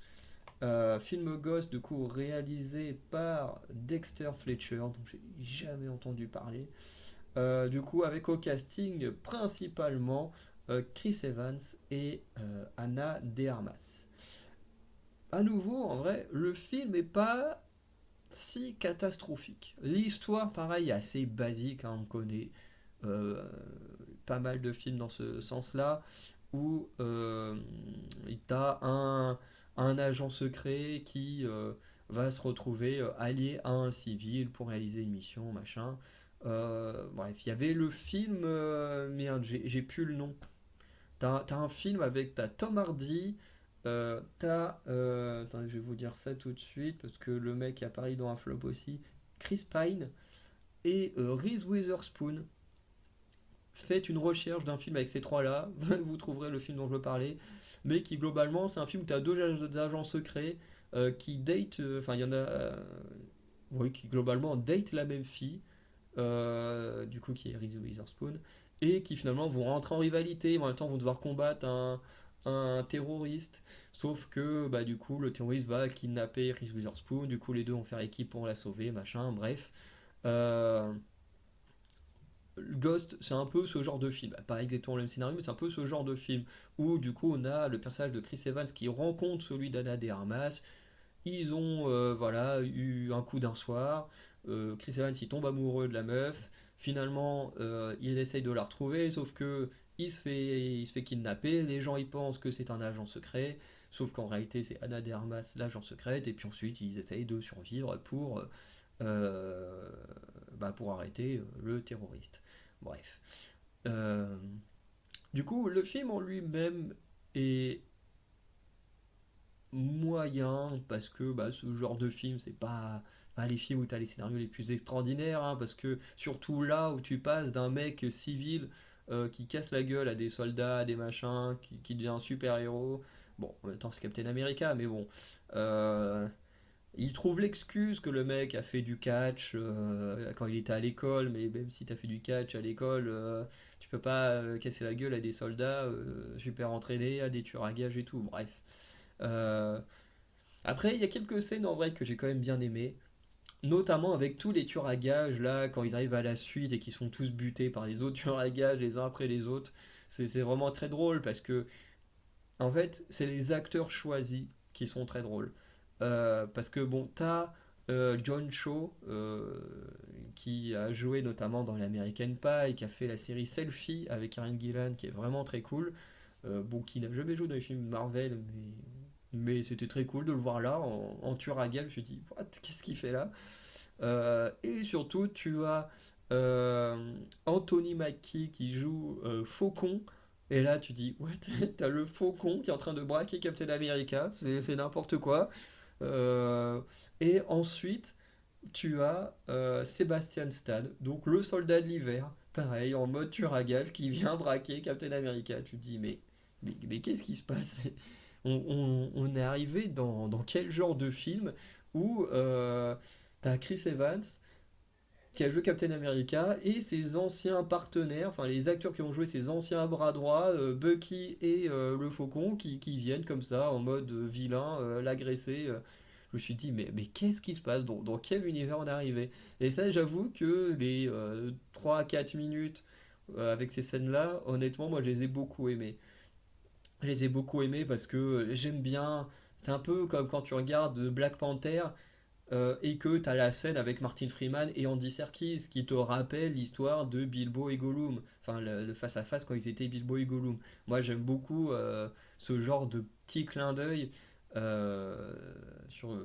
Film Ghost, du coup, réalisé par Dexter Fletcher, dont j'ai jamais entendu parler. Du coup, avec au casting principalement Chris Evans et Anna de Armas. À nouveau, en vrai, le film est pas si catastrophique. L'histoire, pareil, est assez basique, hein, on connaît euh, pas mal de films dans ce sens-là, où tu as un agent secret qui va se retrouver allié à un civil pour réaliser une mission, machin. Bref, il y avait le film, merde, j'ai plus le nom. T'as un film avec Tom Hardy, attendez, je vais vous dire ça tout de suite, parce que le mec est apparu dans un flop aussi, Chris Pine et Reese Witherspoon. Faites une recherche d'un film avec ces trois-là, vous trouverez le film dont je veux parler, mais qui globalement, c'est un film où tu as deux agents secrets qui date, enfin il y en a, oui, qui globalement date la même fille, du coup qui est Reese Witherspoon, et qui finalement vont rentrer en rivalité, mais en même temps vont devoir combattre un terroriste. Sauf que bah, du coup le terroriste va kidnapper Reese Witherspoon, du coup les deux vont faire équipe pour la sauver, machin, bref. Euh, Ghost, c'est un peu ce genre de film. Pas exactement le même scénario, mais c'est un peu ce genre de film où du coup on a le personnage de Chris Evans qui rencontre celui d'Anna de Armas. Ils ont voilà, eu un coup d'un soir. Chris Evans il tombe amoureux de la meuf. Finalement, il essaye de la retrouver, sauf que il se fait kidnapper. Les gens ils pensent que c'est un agent secret, sauf qu'en réalité c'est Anna de Armas, l'agent secrète. Et puis ensuite ils essayent de survivre euh, pour arrêter le terroriste. Bref. Euh, du coup, le film en lui-même est moyen parce que bah, ce genre de film, c'est pas les films où tu as les scénarios les plus extraordinaires, hein, parce que surtout là où tu passes d'un mec civil qui casse la gueule à des soldats, à des machins, qui devient un super-héros. Bon, en même temps, c'est Captain America, mais bon. Euh, il trouve l'excuse que le mec a fait du catch quand il était à l'école, mais même si tu as fait du catch à l'école, tu peux pas casser la gueule à des soldats super entraînés, à des tueurs à gages et tout. Bref. Euh, Après, il y a quelques scènes en vrai que j'ai quand même bien aimé. Notamment avec tous les tueurs à gages, là, quand ils arrivent à la suite et qu'ils sont tous butés par les autres tueurs à gages les uns après les autres. C'est vraiment très drôle parce que, en fait, c'est les acteurs choisis qui sont très drôles. Parce que, bon, t'as John Cho, qui a joué notamment dans l'American Pie, qui a fait la série Selfie avec Karen Gillan, qui est vraiment très cool. Bon, qui n'a jamais joué dans les films Marvel, mais c'était très cool de le voir là, en tueur à gages. Je me suis dit, what, qu'est-ce qu'il fait là? Et surtout, tu as euh, Anthony Mackie qui joue Faucon. Et là, tu dis, ouais, t'as le Faucon qui est en train de braquer Captain America. C'est n'importe quoi. Euh, et ensuite, tu as Sebastian Stan, donc le soldat de l'hiver, pareil, en mode tueur à gages, qui vient braquer Captain America. Tu te dis, mais qu'est-ce qui se passe? On est arrivé dans quel genre de film où t'as Chris Evans qui a joué Captain America et ses anciens partenaires, enfin les acteurs qui ont joué ses anciens bras droits, Bucky et le Faucon, qui viennent comme ça en mode vilain, l'agresser. Je me suis dit, mais qu'est-ce qui se passe? Dans quel univers on est arrivé? Et ça, j'avoue que les 3-4 minutes avec ces scènes-là, honnêtement, moi je les ai beaucoup aimées. Je les ai beaucoup aimées parce que j'aime bien. C'est un peu comme quand tu regardes Black Panther et que tu as la scène avec Martin Freeman et Andy Serkis qui te rappelle l'histoire de Bilbo et Gollum. Enfin, le face-à-face quand ils étaient Bilbo et Gollum. Moi, j'aime beaucoup ce genre de petits clins d'œil euh, sur,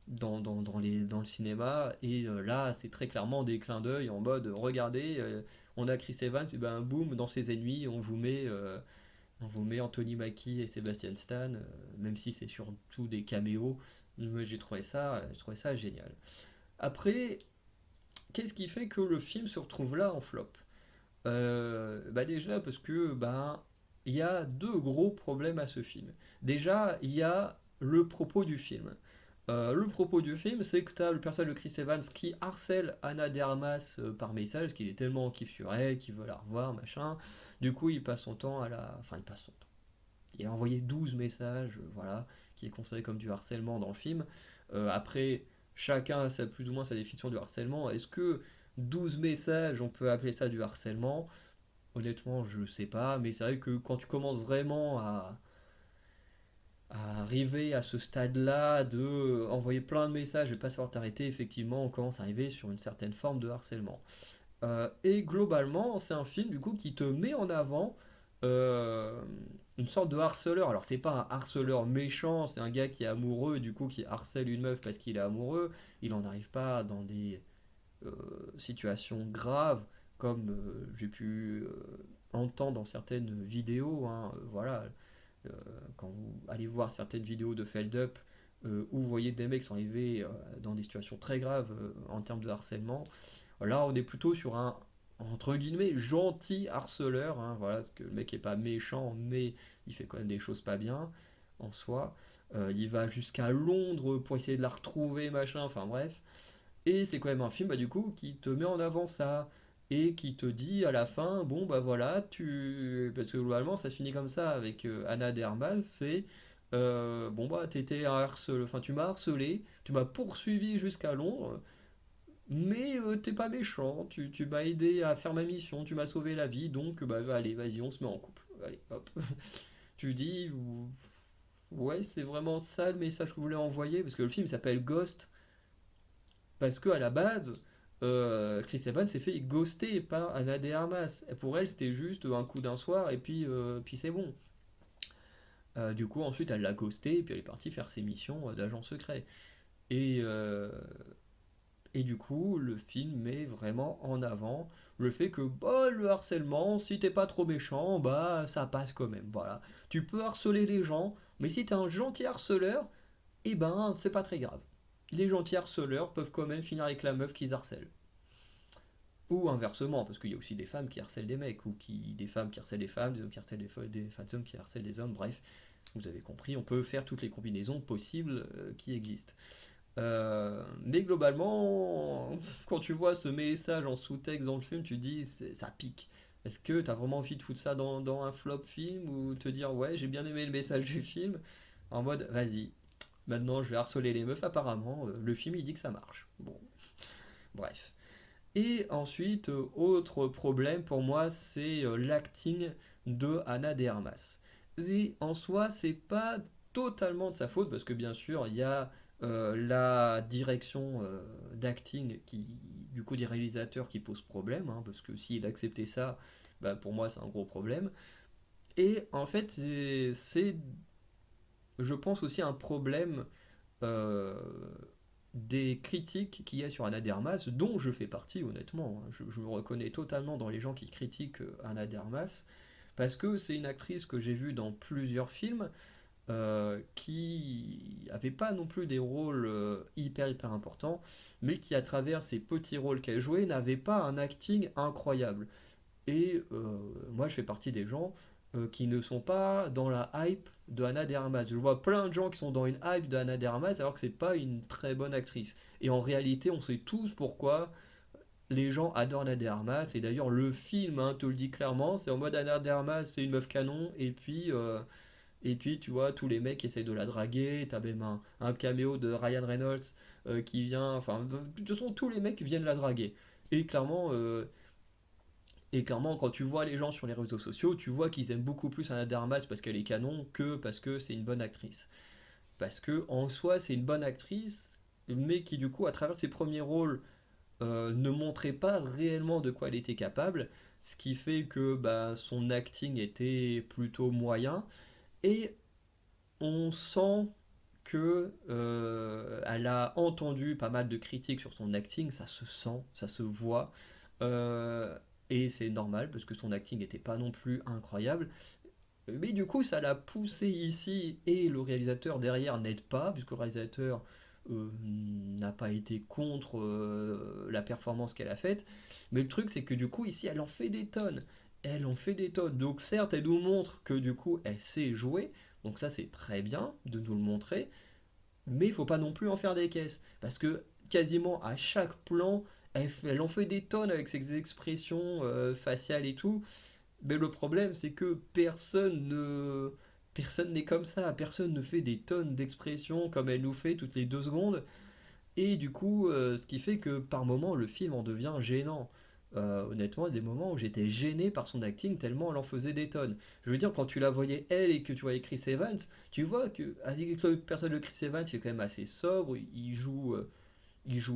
dans le cinéma. Et là, c'est très clairement des clins d'œil en mode regardez, on a Chris Evans, et ben boum, dans ses ennemis, on vous met Anthony Mackie et Sébastien Stan, même si c'est surtout des caméos. Moi, j'ai trouvé ça génial. Après, qu'est-ce qui fait que le film se retrouve là en flop? Bah déjà parce que bah il y a deux gros problèmes à ce film. Déjà, il y a le propos du film. Le propos du film, c'est que tu as le personnage de Chris Evans qui harcèle Anna de Armas par message, parce qu'il est tellement en kiff sur elle, qu'il veut la revoir, machin. Du coup, il passe son temps à la. Enfin, il passe son temps. Il a envoyé 12 messages, voilà, qui est considéré comme du harcèlement dans le film. Après, chacun a plus ou moins sa définition du harcèlement. Est-ce que 12 messages, on peut appeler ça du harcèlement? Honnêtement, je sais pas, mais c'est vrai que quand tu commences vraiment à arriver à ce stade-là de envoyer plein de messages et pas savoir t'arrêter, effectivement, on commence à arriver sur une certaine forme de harcèlement. Et globalement, c'est un film du coup qui te met en avant euh, une sorte de harceleur. Alors, c'est pas un harceleur méchant, c'est un gars qui est amoureux, du coup, qui harcèle une meuf parce qu'il est amoureux. Il n'en arrive pas dans des euh, situations graves comme j'ai pu entendre dans certaines vidéos. Hein, voilà, euh, quand vous allez voir certaines vidéos de Feld Up où vous voyez des mecs qui sont arrivés dans des situations très graves en termes de harcèlement. Là, on est plutôt sur un entre guillemets gentil harceleur, hein, voilà, parce que le mec est pas méchant, mais il fait quand même des choses pas bien en soi. Il va jusqu'à Londres pour essayer de la retrouver, machin, enfin bref. Et c'est quand même un film, bah, du coup, qui te met en avant ça. Et qui te dit à la fin, bon bah voilà, parce que globalement ça se finit comme ça avec Anna de Armas, c'est bon bah t'étais un harceleur, enfin tu m'as harcelé, tu m'as poursuivi jusqu'à Londres, mais t'es pas méchant, tu m'as aidé à faire ma mission, tu m'as sauvé la vie, donc bah allez, vas-y, on se met en couple. Allez, hop. Tu dis, ouais, c'est vraiment ça le message que vous voulez envoyer, parce que le film s'appelle Ghost, parce que à la base, Chris Evans s'est fait ghoster par Anna de Armas. Et pour elle, c'était juste un coup d'un soir, et puis c'est bon. Du coup, ensuite, elle l'a ghosté, et puis elle est partie faire ses missions d'agent secret. Et, euh, Et du coup, le film met vraiment en avant le fait que bah, le harcèlement, si t'es pas trop méchant, bah ça passe quand même. Voilà. Tu peux harceler les gens, mais si t'es un gentil harceleur, eh ben c'est pas très grave. Les gentils harceleurs peuvent quand même finir avec la meuf qu'ils harcèlent. Ou inversement, parce qu'il y a aussi des femmes qui harcèlent des mecs, ou des femmes qui harcèlent des femmes, des hommes qui harcèlent des hommes qui harcèlent des hommes, bref, vous avez compris, on peut faire toutes les combinaisons possibles qui existent. Mais globalement, quand tu vois ce message en sous-texte dans le film, tu dis ça pique. Est-ce que t'as vraiment envie de foutre ça dans un flop film ou te dire ouais j'ai bien aimé le message du film en mode vas-y Maintenant, je vais harceler les meufs. Apparemment, le film il dit que ça marche. Bon, bref. Et ensuite, autre problème pour moi, c'est l'acting de Ana de Armas. Et en soi, c'est pas totalement de sa faute, parce que bien sûr, il y a la direction d'acting qui, du coup, des réalisateurs qui pose problème, hein, parce que s'il acceptait ça, bah, pour moi, c'est un gros problème. Et en fait, je pense aussi un problème euh, des critiques qu'il y a sur Anna de Armas, dont je fais partie honnêtement. Hein. Je me reconnais totalement dans les gens qui critiquent Anna de Armas, parce que c'est une actrice que j'ai vue dans plusieurs films qui n'avait pas non plus des rôles hyper importants, mais qui à travers ces petits rôles qu'elle jouait n'avait pas un acting incroyable. Et moi, je fais partie des gens qui ne sont pas dans la hype de Anna de Armas. Je vois plein de gens qui sont dans une hype de Anna de Armas alors que c'est pas une très bonne actrice. Et en réalité, on sait tous pourquoi les gens adorent Anna de Armas. Et d'ailleurs, le film te le dit clairement. C'est en mode Anna de Armas, c'est une meuf canon. Et puis, tu vois, tous les mecs essayent de la draguer. T'as même un caméo de Ryan Reynolds qui vient. Enfin, de toute façon, tous les mecs viennent la draguer. Et clairement, quand tu vois les gens sur les réseaux sociaux, tu vois qu'ils aiment beaucoup plus Anna de Armas parce qu'elle est canon que parce que c'est une bonne actrice. Parce que en soi, c'est une bonne actrice, mais qui du coup, à travers ses premiers rôles, ne montrait pas réellement de quoi elle était capable, ce qui fait que bah, son acting était plutôt moyen. Et on sent que elle a entendu pas mal de critiques sur son acting, ça se sent, ça se voit. Euh, et c'est normal parce que son acting n'était pas non plus incroyable. Mais du coup, ça l'a poussé ici et le réalisateur derrière n'aide pas, puisque le réalisateur n'a pas été contre la performance qu'elle a faite. Mais le truc, c'est que du coup, ici, elle en fait des tonnes. Elle en fait des tonnes. Donc certes, elle nous montre que du coup, elle sait jouer. Donc ça, c'est très bien de nous le montrer. Mais il faut pas non plus en faire des caisses. Parce que quasiment à chaque plan, elle en fait des tonnes avec ses expressions faciales et tout. Mais le problème, c'est que personne n'est comme ça. Personne ne fait des tonnes d'expressions comme elle nous fait toutes les 2 secondes. Et du coup, ce qui fait que par moments, le film en devient gênant. Honnêtement, il y a des moments où j'étais gêné par son acting tellement elle en faisait des tonnes. Je veux dire, quand tu la voyais elle et que tu voyais Chris Evans, tu vois que avec le personnage de Chris Evans, il est quand même assez sobre, il joue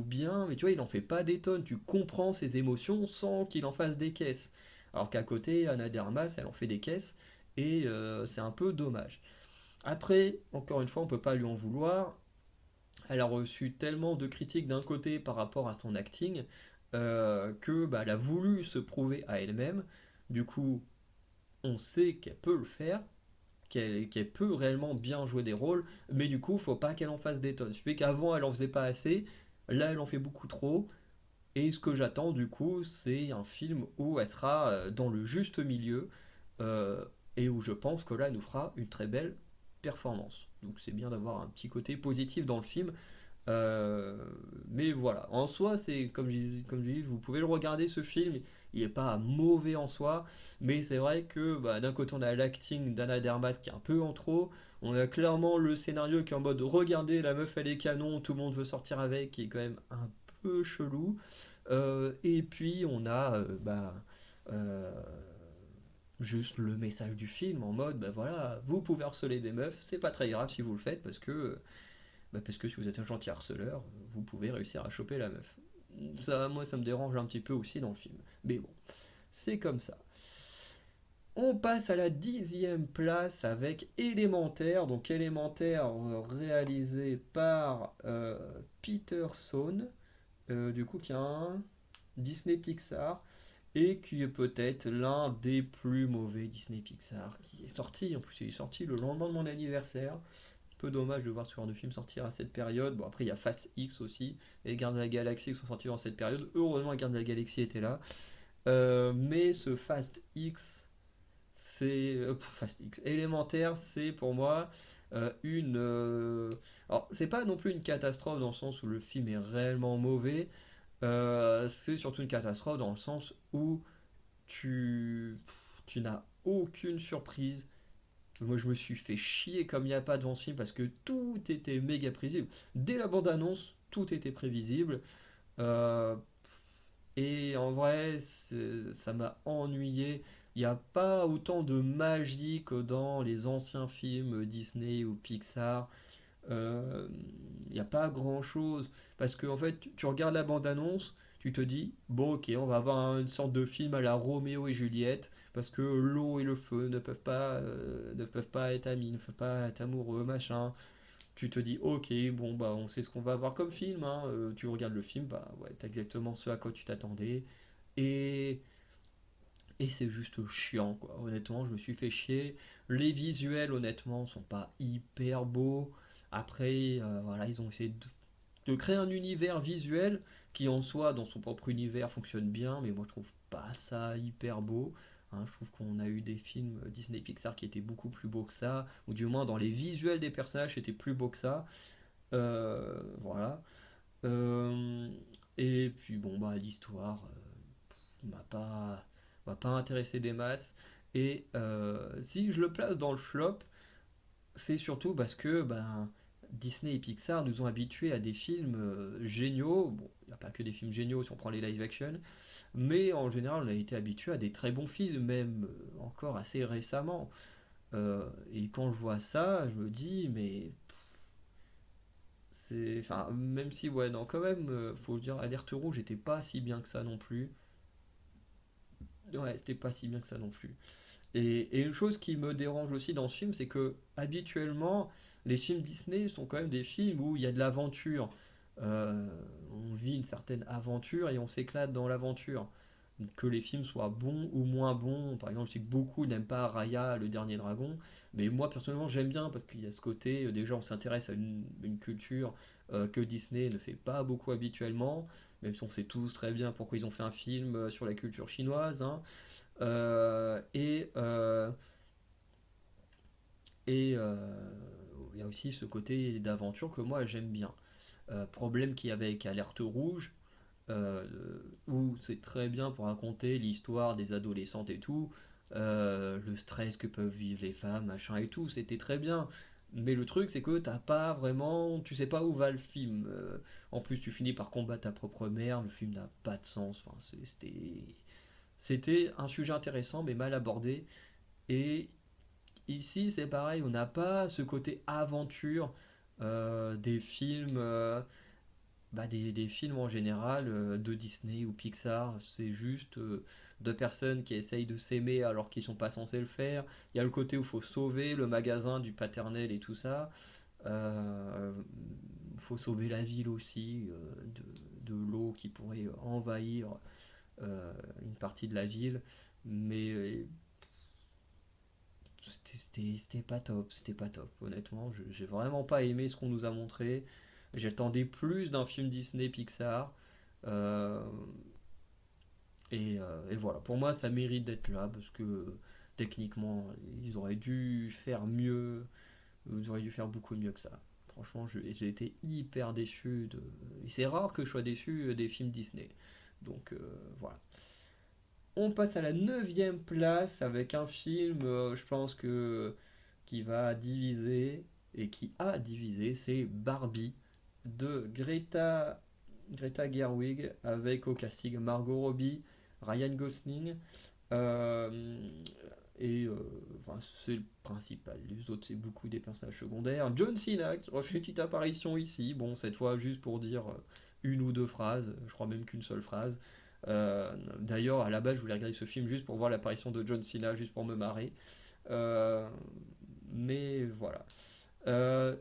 bien, mais tu vois, il en fait pas des tonnes. Tu comprends ses émotions sans qu'il en fasse des caisses. Alors qu'à côté, Anna de Armas, elle en fait des caisses, et c'est un peu dommage. Après, encore une fois, on peut pas lui en vouloir. Elle a reçu tellement de critiques d'un côté par rapport à son acting que bah, elle a voulu se prouver à elle-même. Du coup, on sait qu'elle peut le faire, qu'elle peut réellement bien jouer des rôles, mais du coup, faut pas qu'elle en fasse des tonnes. Ce qui fait qu'avant, elle en faisait pas assez, là, elle en fait beaucoup trop. Et ce que j'attends, du coup, c'est un film où elle sera dans le juste milieu euh, et où je pense que là, elle nous fera une très belle performance. Donc, c'est bien d'avoir un petit côté positif dans le film. Euh, mais voilà, en soi, c'est comme je dis, vous pouvez le regarder ce film, il n'est pas mauvais en soi, mais c'est vrai que bah, d'un côté on a l'acting d'Anna Dermas qui est un peu en trop, on a clairement le scénario qui est en mode regardez la meuf elle est canon, tout le monde veut sortir avec, qui est quand même un peu chelou. Et puis on a euh, juste le message du film en mode bah voilà, vous pouvez harceler des meufs, c'est pas très grave si vous le faites parce que si vous êtes un gentil harceleur, vous pouvez réussir à choper la meuf. Ça, moi, ça me dérange un petit peu aussi dans le film. Mais bon, c'est comme ça. On passe à la 10e place avec Élémentaire. Donc Élémentaire réalisé par Peterson, du coup qui est un Disney Pixar et qui est peut-être l'un des plus mauvais Disney Pixar qui est sorti. En plus, il est sorti le lendemain de mon anniversaire. Peu dommage de voir ce genre de film sortir à cette période. Bon, après, il y a Fast X aussi, et Gardiens de la Galaxie qui sont sortis dans cette période. Heureusement, Gardiens de la Galaxie était là. Mais ce Fast X, Fast X. Élémentaire, c'est pour moi une. Alors, c'est pas non plus une catastrophe dans le sens où le film est réellement mauvais. C'est surtout une catastrophe dans le sens où tu, tu n'as aucune surprise Moi, je me suis fait chier comme il n'y a pas devant ce film parce que tout était méga prévisible. Dès la bande-annonce, tout était prévisible. Euh, et en vrai, ça m'a ennuyé. Il n'y a pas autant de magie que dans les anciens films Disney ou Pixar. Euh, Il n'y a pas grand-chose. Parce que en fait, tu regardes la bande-annonce, tu te dis, bon ok, on va avoir une sorte de film à la Roméo et Juliette, parce que l'eau et le feu ne peuvent pas être amis, ne peuvent pas être amoureux, machin. Tu te dis, ok, bon bah on sait ce qu'on va avoir comme film, hein. Tu regardes le film, bah ouais, t'as exactement ce à quoi tu t'attendais. Et et c'est juste chiant, quoi. Honnêtement, je me suis fait chier. Les visuels, honnêtement, sont pas hyper beaux. Après, voilà, ils ont essayé de créer un univers visuel qui, en soi, dans son propre univers, fonctionne bien, mais moi, je trouve pas ça hyper beau. Hein, je trouve qu'on a eu des films Disney Pixar qui étaient beaucoup plus beaux que ça, ou du moins dans les visuels des personnages, c'était plus beau que ça. Voilà. Euh, et puis, bon, bah, l'histoire, m'a pas intéressé des masses. Et si je le place dans le flop, c'est surtout parce que ben, Disney et Pixar nous ont habitués à des films géniaux. Bon, il n'y a pas que des films géniaux si on prend les live action, mais en général, on a été habitués à des très bons films, même encore assez récemment. Et quand je vois ça, je me dis, mais c'est. Enfin, même si, ouais, non, quand même, faut le dire, Alerte Rouge était pas si bien que ça non plus. Ouais, c'était pas si bien que ça non plus. Et une chose qui me dérange aussi dans ce film, c'est que habituellement, les films Disney sont quand même des films où il y a de l'aventure. Euh, on vit une certaine aventure et on s'éclate dans l'aventure. Que les films soient bons ou moins bons. Par exemple, je sais que beaucoup n'aiment pas Raya, le dernier dragon. Mais moi, personnellement, j'aime bien parce qu'il y a ce côté, déjà, on s'intéresse à une culture que Disney ne fait pas beaucoup habituellement. Même si on sait tous très bien pourquoi ils ont fait un film sur la culture chinoise, hein. Euh, et euh, et il y a aussi ce côté d'aventure que moi j'aime bien. Problème qu'il y avait avec Alerte Rouge, euh, où c'est très bien pour raconter l'histoire des adolescentes et tout, le stress que peuvent vivre les femmes, machin et tout, c'était très bien. Mais le truc, c'est que t'as pas vraiment. Tu sais pas où va le film. En plus, tu finis par combattre ta propre mère, le film n'a pas de sens. Enfin, c'était un sujet intéressant, mais mal abordé. Et ici, c'est pareil, on n'a pas ce côté aventure des films, des films en général de Disney ou Pixar. C'est juste deux personnes qui essayent de s'aimer alors qu'ils sont pas censés le faire. Il y a le côté où il faut sauver le magasin du paternel et tout ça. Il faut sauver la ville aussi de l'eau qui pourrait envahir une partie de la ville. Mais c'était pas top, c'était pas top. Honnêtement, j'ai vraiment pas aimé ce qu'on nous a montré. J'attendais plus d'un film Disney Pixar. Euh, et voilà, pour moi, ça mérite d'être là parce que techniquement, ils auraient dû faire mieux. Ils auraient dû faire beaucoup mieux que ça. Franchement, j'ai été hyper déçu de. Et c'est rare que je sois déçu des films Disney. Donc voilà. On passe à la neuvième place avec un film, je pense que qui va diviser et qui a divisé, c'est Barbie de Greta Gerwig avec au casting Margot Robbie, Ryan Gosling euh, et enfin, c'est le principal. Les autres c'est beaucoup des personnages secondaires. John Cena qui refait une petite apparition ici. Bon, cette fois juste pour dire une ou deux phrases. Je crois même qu'une seule phrase. D'ailleurs, à la base, je voulais regarder ce film juste pour voir l'apparition de John Cena, juste pour me marrer. Euh, mais voilà. Euh,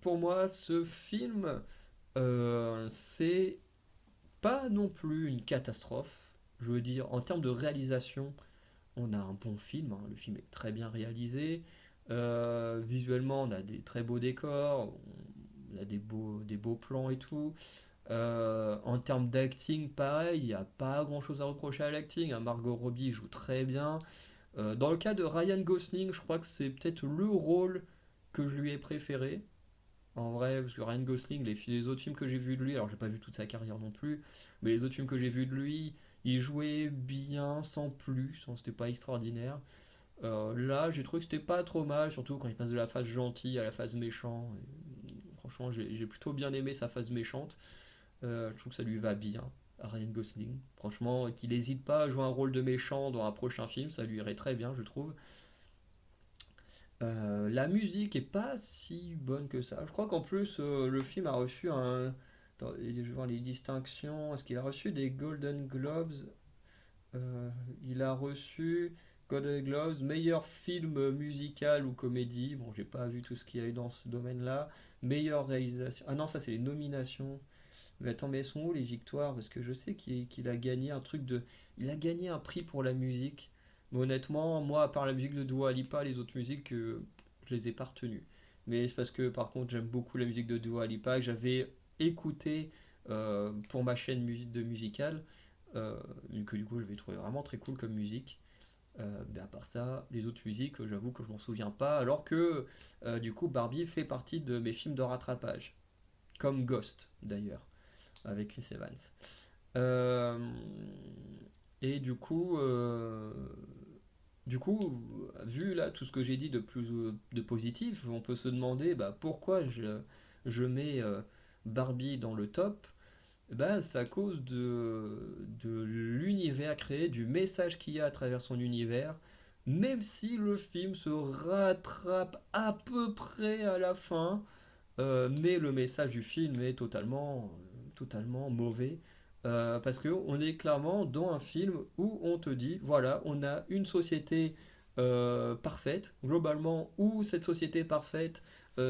pour moi, ce film, c'est pas non plus une catastrophe. Je veux dire, en termes de réalisation, on a un bon film. Hein. Le film est très bien réalisé. Visuellement, on a des très beaux décors, on a des beaux plans et tout. En termes d'acting, pareil, il n'y a pas grand chose à reprocher à l'acting. Hein. Margot Robbie joue très bien. Dans le cas de Ryan Gosling, je crois que c'est peut-être le rôle que je lui ai préféré. En vrai, parce que Ryan Gosling, les autres films que j'ai vus de lui, alors j'ai pas vu toute sa carrière non plus, mais les autres films que j'ai vus de lui, il jouait bien sans plus, c'était pas extraordinaire. Là, j'ai trouvé que c'était pas trop mal, surtout quand il passe de la phase gentille à la phase méchant. Franchement, j'ai plutôt bien aimé sa phase méchante. Je trouve que ça lui va bien à Ryan Gosling. Franchement, qu'il n'hésite pas à jouer un rôle de méchant dans un prochain film, ça lui irait très bien, je trouve. La musique est pas si bonne que ça. Je crois qu'en plus, le film a reçu un. Attends, je vais voir les distinctions. Est-ce qu'il a reçu des Golden Globes? Il a reçu Golden Globes, meilleur film musical ou comédie. Bon, j'ai pas vu tout ce qu'il y a eu dans ce domaine-là. Meilleure réalisation. Ah non, ça c'est les nominations. Mais attends, mais elles sont où les victoires? Parce que je sais qu'il a gagné un truc de. Il a gagné un prix pour la musique. Mais honnêtement, moi, à part la musique de Dua Lipa, les autres musiques, je les ai pas retenues. Mais c'est parce que par contre, j'aime beaucoup la musique de Dua Lipa que j'avais écouté pour ma chaîne musique de musicale. euh, que du coup, je vais trouver vraiment très cool comme musique. Mais à part ça, les autres musiques, j'avoue que je m'en souviens pas. Alors que du coup, Barbie fait partie de mes films de rattrapage. Comme Ghost d'ailleurs avec Chris Evans. Euh, et du coup, vu là tout ce que j'ai dit de plus de positif, on peut se demander bah, pourquoi je mets Barbie dans le top. Bah, c'est à cause de l'univers créé, du message qu'il y a à travers son univers, même si le film se rattrape à peu près à la fin, mais le message du film est totalement mauvais. Parce qu'on est clairement dans un film où on te dit, voilà, on a une société parfaite, globalement, où cette société parfaite,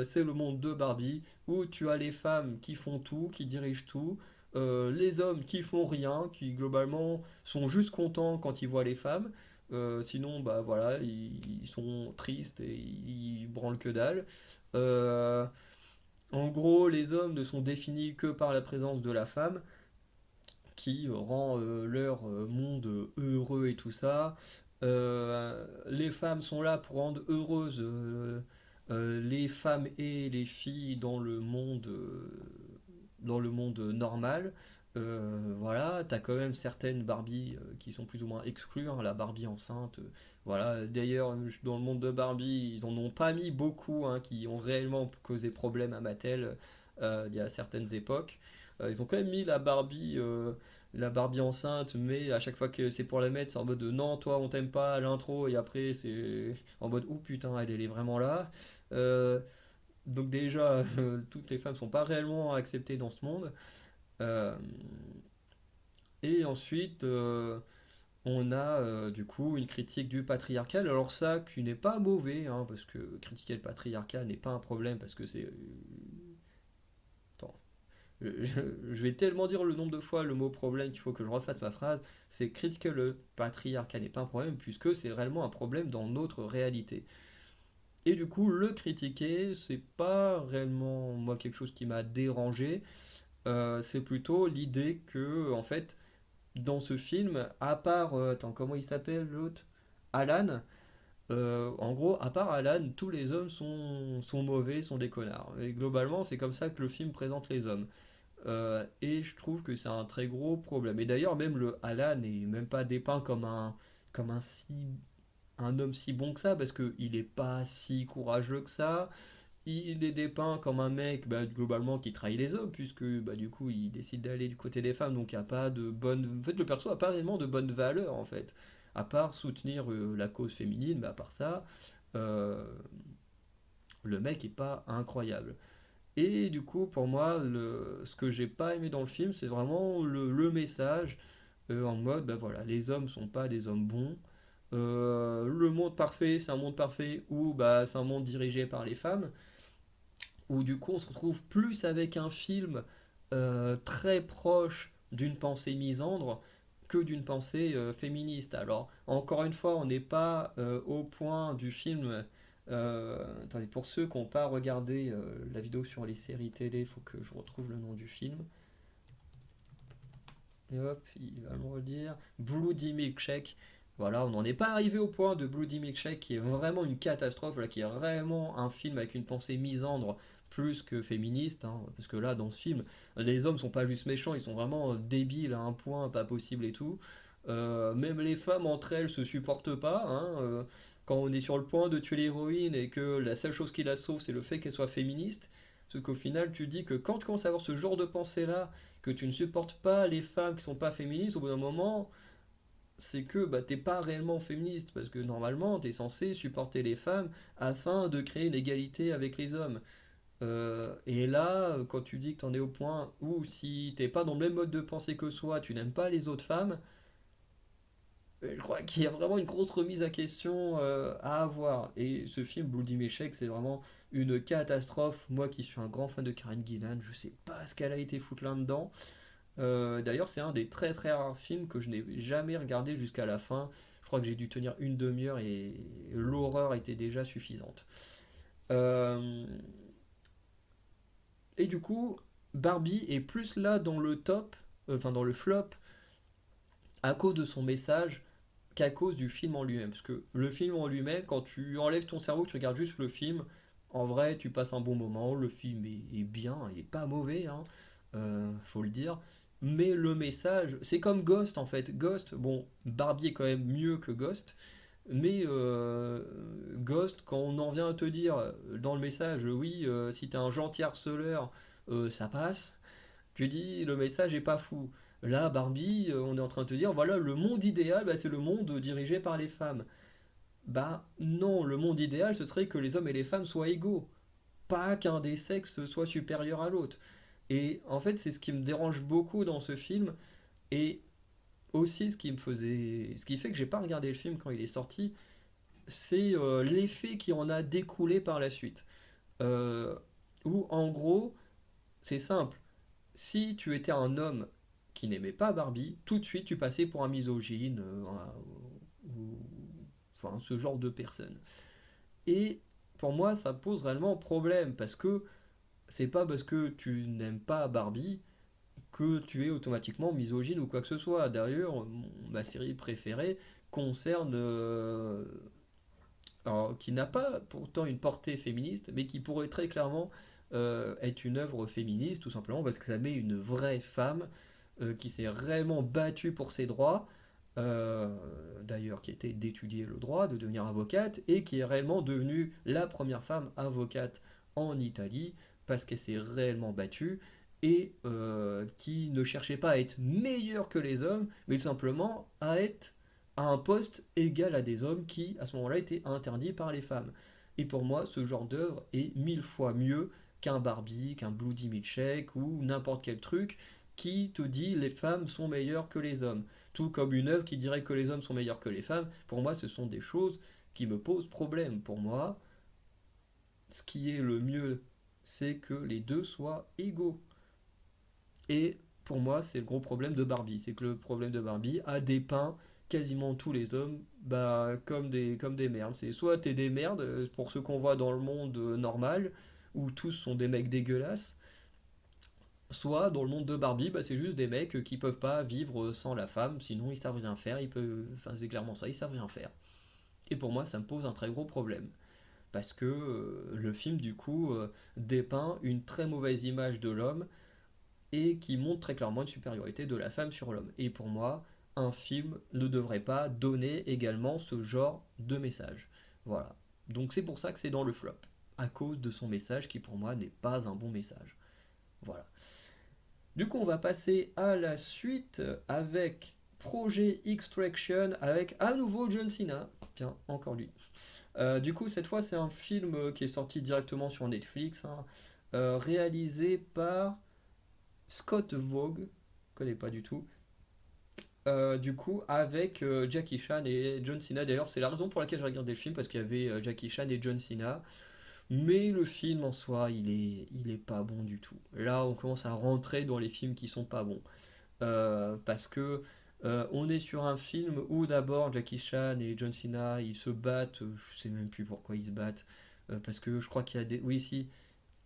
c'est le monde de Barbie, où tu as les femmes qui font tout, qui dirigent tout, les hommes qui font rien, qui globalement sont juste contents quand ils voient les femmes. Sinon, bah voilà, ils sont tristes et ils branlent que dalle. Euh, En gros, les hommes ne sont définis que par la présence de la femme, qui rend leur monde heureux et tout ça. Les femmes sont là pour rendre heureuses les femmes et les filles dans le monde normal. Voilà, t'as quand même certaines Barbie qui sont plus ou moins exclues, hein, la Barbie enceinte. Voilà, d'ailleurs, dans le monde de Barbie, ils en ont pas mis beaucoup hein, qui ont réellement causé problème à Mattel il y a certaines époques. Ils ont quand même mis la Barbie enceinte, mais à chaque fois que c'est pour la mettre, c'est en mode de non, toi on t'aime pas à l'intro, et après c'est en mode oh putain, elle est vraiment là. Euh, donc déjà, toutes les femmes sont pas réellement acceptées dans ce monde. Euh, et ensuite, on a du coup une critique du patriarcal. Alors ça, qui n'est pas mauvais, hein, parce que critiquer le patriarcat n'est pas un problème, parce que c'est... Attends, je vais tellement dire le nombre de fois le mot problème qu'il faut que je refasse ma phrase. C'est critiquer le patriarcat n'est pas un problème, puisque c'est réellement un problème dans notre réalité. Et du coup, le critiquer, c'est pas réellement moi quelque chose qui m'a dérangé. C'est plutôt l'idée que, en fait, dans ce film, à part, attends, comment il s'appelle l'autre? Alan. En gros, à part Alan, tous les hommes sont mauvais, sont des connards. Et globalement, c'est comme ça que le film présente les hommes. Et je trouve que c'est un très gros problème. Et d'ailleurs, même le Alan n'est même pas dépeint comme un homme si bon que ça, parce qu'il n'est pas si courageux que ça. Il est dépeint comme un mec bah, globalement qui trahit les hommes, puisque bah, du coup il décide d'aller du côté des femmes, donc il n'y a pas de bonne. En fait, le perso n'a pas réellement de bonne valeur en fait, à part soutenir la cause féminine, mais à part ça, euh, le mec est pas incroyable. Et du coup, pour moi, ce que j'ai pas aimé dans le film, c'est vraiment le message en mode, bah voilà, les hommes sont pas des hommes bons. Le monde parfait, c'est un monde parfait où bah, c'est un monde dirigé par les femmes où du coup on se retrouve plus avec un film très proche d'une pensée misandre que d'une pensée féministe. Alors, encore une fois, on n'est pas au point du film. Attendez, pour ceux qui n'ont pas regardé la vidéo sur les séries télé, il faut que je retrouve le nom du film. Et hop, il va me redire. Bloody Milkshake. Voilà, on n'en est pas arrivé au point de Bloody Milkshake qui est vraiment une catastrophe, là, qui est vraiment un film avec une pensée misandre plus que féministe, hein, parce que là, dans ce film, les hommes sont pas juste méchants, ils sont vraiment débiles à un point pas possible et tout. Même les femmes entre elles se supportent pas. Hein, quand on est sur le point de tuer l'héroïne et que la seule chose qui la sauve, c'est le fait qu'elle soit féministe. Parce qu'au final, tu dis que quand tu commences à avoir ce genre de pensée-là, que tu ne supportes pas les femmes qui sont pas féministes, au bout d'un moment, c'est que bah, t'es pas réellement féministe. Parce que normalement, t'es censé supporter les femmes afin de créer une égalité avec les hommes. Et là, quand tu dis que t'en es au point où si t'es pas dans le même mode de pensée que soi, tu n'aimes pas les autres femmes, je crois qu'il y a vraiment une grosse remise à question à avoir. Et ce film, Bloody Meshach, c'est vraiment une catastrophe. Moi qui suis un grand fan de Karen Gillan, je sais pas ce qu'elle a été foutre là-dedans. D'ailleurs, c'est un des très très rares films que je n'ai jamais regardé jusqu'à la fin. Je crois que j'ai dû tenir une demi-heure et l'horreur était déjà suffisante. Euh, et du coup, Barbie est plus là dans le top, enfin dans le flop, à cause de son message qu'à cause du film en lui-même. Parce que le film en lui-même, quand tu enlèves ton cerveau, que tu regardes juste le film, en vrai, tu passes un bon moment. Le film est bien, il est pas mauvais, hein, faut le dire. Mais le message, c'est comme Ghost en fait. Ghost, bon, Barbie est quand même mieux que Ghost. Mais Ghost, quand on en vient à te dire dans le message, oui, si t'es un gentil harceleur, ça passe. Tu dis, le message est pas fou. Là, Barbie, on est en train de te dire, voilà, le monde idéal, bah, c'est le monde dirigé par les femmes. Bah non, le monde idéal, ce serait que les hommes et les femmes soient égaux, pas qu'un des sexes soit supérieur à l'autre. Et en fait, c'est ce qui me dérange beaucoup dans ce film, et aussi ce qui fait que j'ai pas regardé le film quand il est sorti, c'est l'effet qui en a découlé par la suite. Euh, Où en gros, c'est simple. Si tu étais un homme qui n'aimait pas Barbie, tout de suite tu passais pour un misogyne, ou enfin ce genre de personne. Et pour moi, ça pose réellement problème parce que c'est pas parce que tu n'aimes pas Barbie que tu es automatiquement misogyne ou quoi que ce soit. D'ailleurs, ma série préférée concerne, alors, qui n'a pas pourtant une portée féministe, mais qui pourrait très clairement être une œuvre féministe, tout simplement parce que ça met une vraie femme qui s'est réellement battue pour ses droits, euh, d'ailleurs qui était d'étudier le droit, de devenir avocate, et qui est réellement devenue la première femme avocate en Italie, parce qu'elle s'est réellement battue, et qui ne cherchait pas à être meilleure que les hommes, mais tout simplement à être à un poste égal à des hommes qui, à ce moment-là, étaient interdits par les femmes. Et pour moi, ce genre d'œuvre est mille fois mieux qu'un Barbie, qu'un Bloody Milkshake ou n'importe quel truc qui te dit les femmes sont meilleures que les hommes. Tout comme une œuvre qui dirait que les hommes sont meilleurs que les femmes, pour moi, ce sont des choses qui me posent problème. Pour moi, ce qui est le mieux, c'est que les deux soient égaux. Et pour moi, c'est le gros problème de Barbie. C'est que le problème de Barbie a dépeint quasiment tous les hommes bah, comme des merdes. C'est soit t'es des merdes, pour ceux qu'on voit dans le monde normal, où tous sont des mecs dégueulasses, soit dans le monde de Barbie, bah, c'est juste des mecs qui peuvent pas vivre sans la femme, sinon ils savent rien faire, enfin c'est clairement ça, ils savent rien faire. Et pour moi, ça me pose un très gros problème. Parce que le film, du coup, dépeint une très mauvaise image de l'homme et qui montre très clairement une supériorité de la femme sur l'homme. Et pour moi, un film ne devrait pas donner également ce genre de message. Voilà. Donc c'est pour ça que c'est dans le flop, à cause de son message qui pour moi n'est pas un bon message. Voilà. Du coup, on va passer à la suite avec Projet Extraction avec à nouveau John Cena. Tiens, encore lui. Du coup, cette fois, c'est un film qui est sorti directement sur Netflix, hein, réalisé par Scott Vogue, je connais pas du tout. Du coup, avec Jackie Chan et John Cena. D'ailleurs, c'est la raison pour laquelle j'ai regardé le film, parce qu'il y avait Jackie Chan et John Cena. Mais le film en soi, il est pas bon du tout. Là, on commence à rentrer dans les films qui sont pas bons. Parce que on est sur un film où d'abord Jackie Chan et John Cena, ils se battent. Je sais même plus pourquoi ils se battent. Parce que je crois qu'il y a des... Oui, si.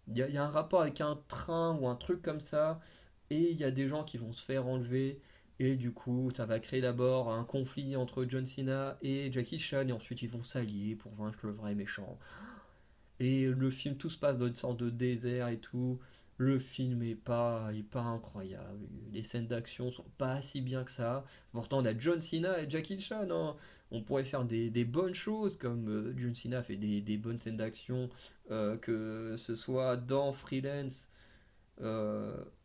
Il y a un rapport avec un train ou un truc comme ça, et il y a des gens qui vont se faire enlever, et du coup, ça va créer d'abord un conflit entre John Cena et Jackie Chan, et ensuite ils vont s'allier pour vaincre le vrai méchant. Et le film, tout se passe dans une sorte de désert et tout. Le film est pas incroyable. Les scènes d'action sont pas si bien que ça. Pourtant, on a John Cena et Jackie Chan, hein. On pourrait faire des bonnes choses, comme John Cena fait des bonnes scènes d'action, que ce soit dans Freelance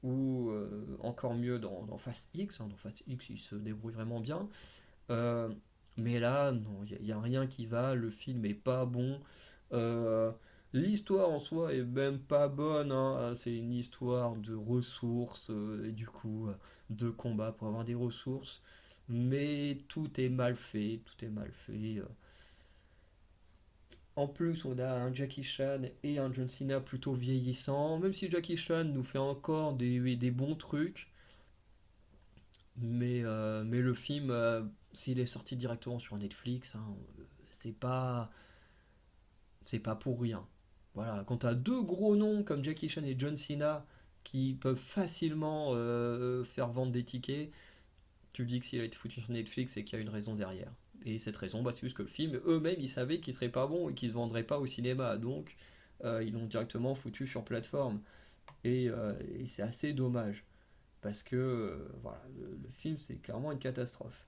ou encore mieux dans Fast X, hein. Dans Fast X, il se débrouille vraiment bien. Euh, mais là, non, il y a rien qui va. Le film est pas bon. Euh, L'histoire en soi est même pas bonne, hein. C'est une histoire de ressources et du coup de combat pour avoir des ressources. Mais tout est mal fait, tout est mal fait. En plus, on a un Jackie Chan et un John Cena plutôt vieillissants. Même si Jackie Chan nous fait encore des bons trucs, mais le film, s'il est sorti directement sur Netflix, hein, c'est pas, c'est pas pour rien. Voilà, quand tu as deux gros noms comme Jackie Chan et John Cena qui peuvent facilement faire vendre des tickets, tu dis que s'il a été foutu sur Netflix, c'est qu'il y a une raison derrière. Et cette raison, bah, c'est juste que le film, eux-mêmes, ils savaient qu'il serait pas bon et qu'il se vendrait pas au cinéma. Donc, ils l'ont directement foutu sur plateforme. Et c'est assez dommage. Parce que voilà, le film, c'est clairement une catastrophe.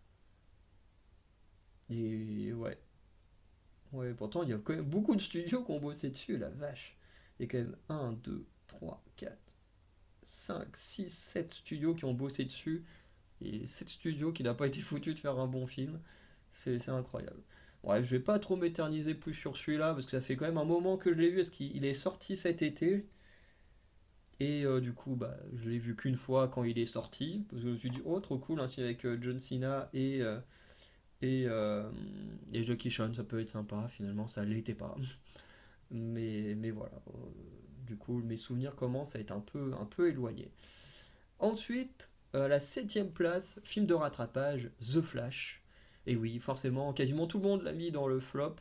Et ouais, ouais, pourtant, il y a quand même beaucoup de studios qui ont bossé dessus, la vache. Il y a quand même un 2 3 4 5 6 7 studios qui ont bossé dessus. Et 7 studios qui n'a pas été foutu de faire un bon film. C'est incroyable. Bref, je vais pas trop m'éterniser plus sur celui-là, parce que ça fait quand même un moment que je l'ai vu, parce qu'il est sorti cet été. Et du coup, bah, je l'ai vu qu'une fois quand il est sorti, parce que je me suis dit, oh, trop cool, un film avec John Cena et, euh, et Jackie Chan, ça peut être sympa. Finalement, ça l'était pas. Mais voilà. Du coup, mes souvenirs commencent à être un peu éloignés. Ensuite, la septième place, film de rattrapage, The Flash. Et oui, forcément, quasiment tout le monde l'a mis dans le flop,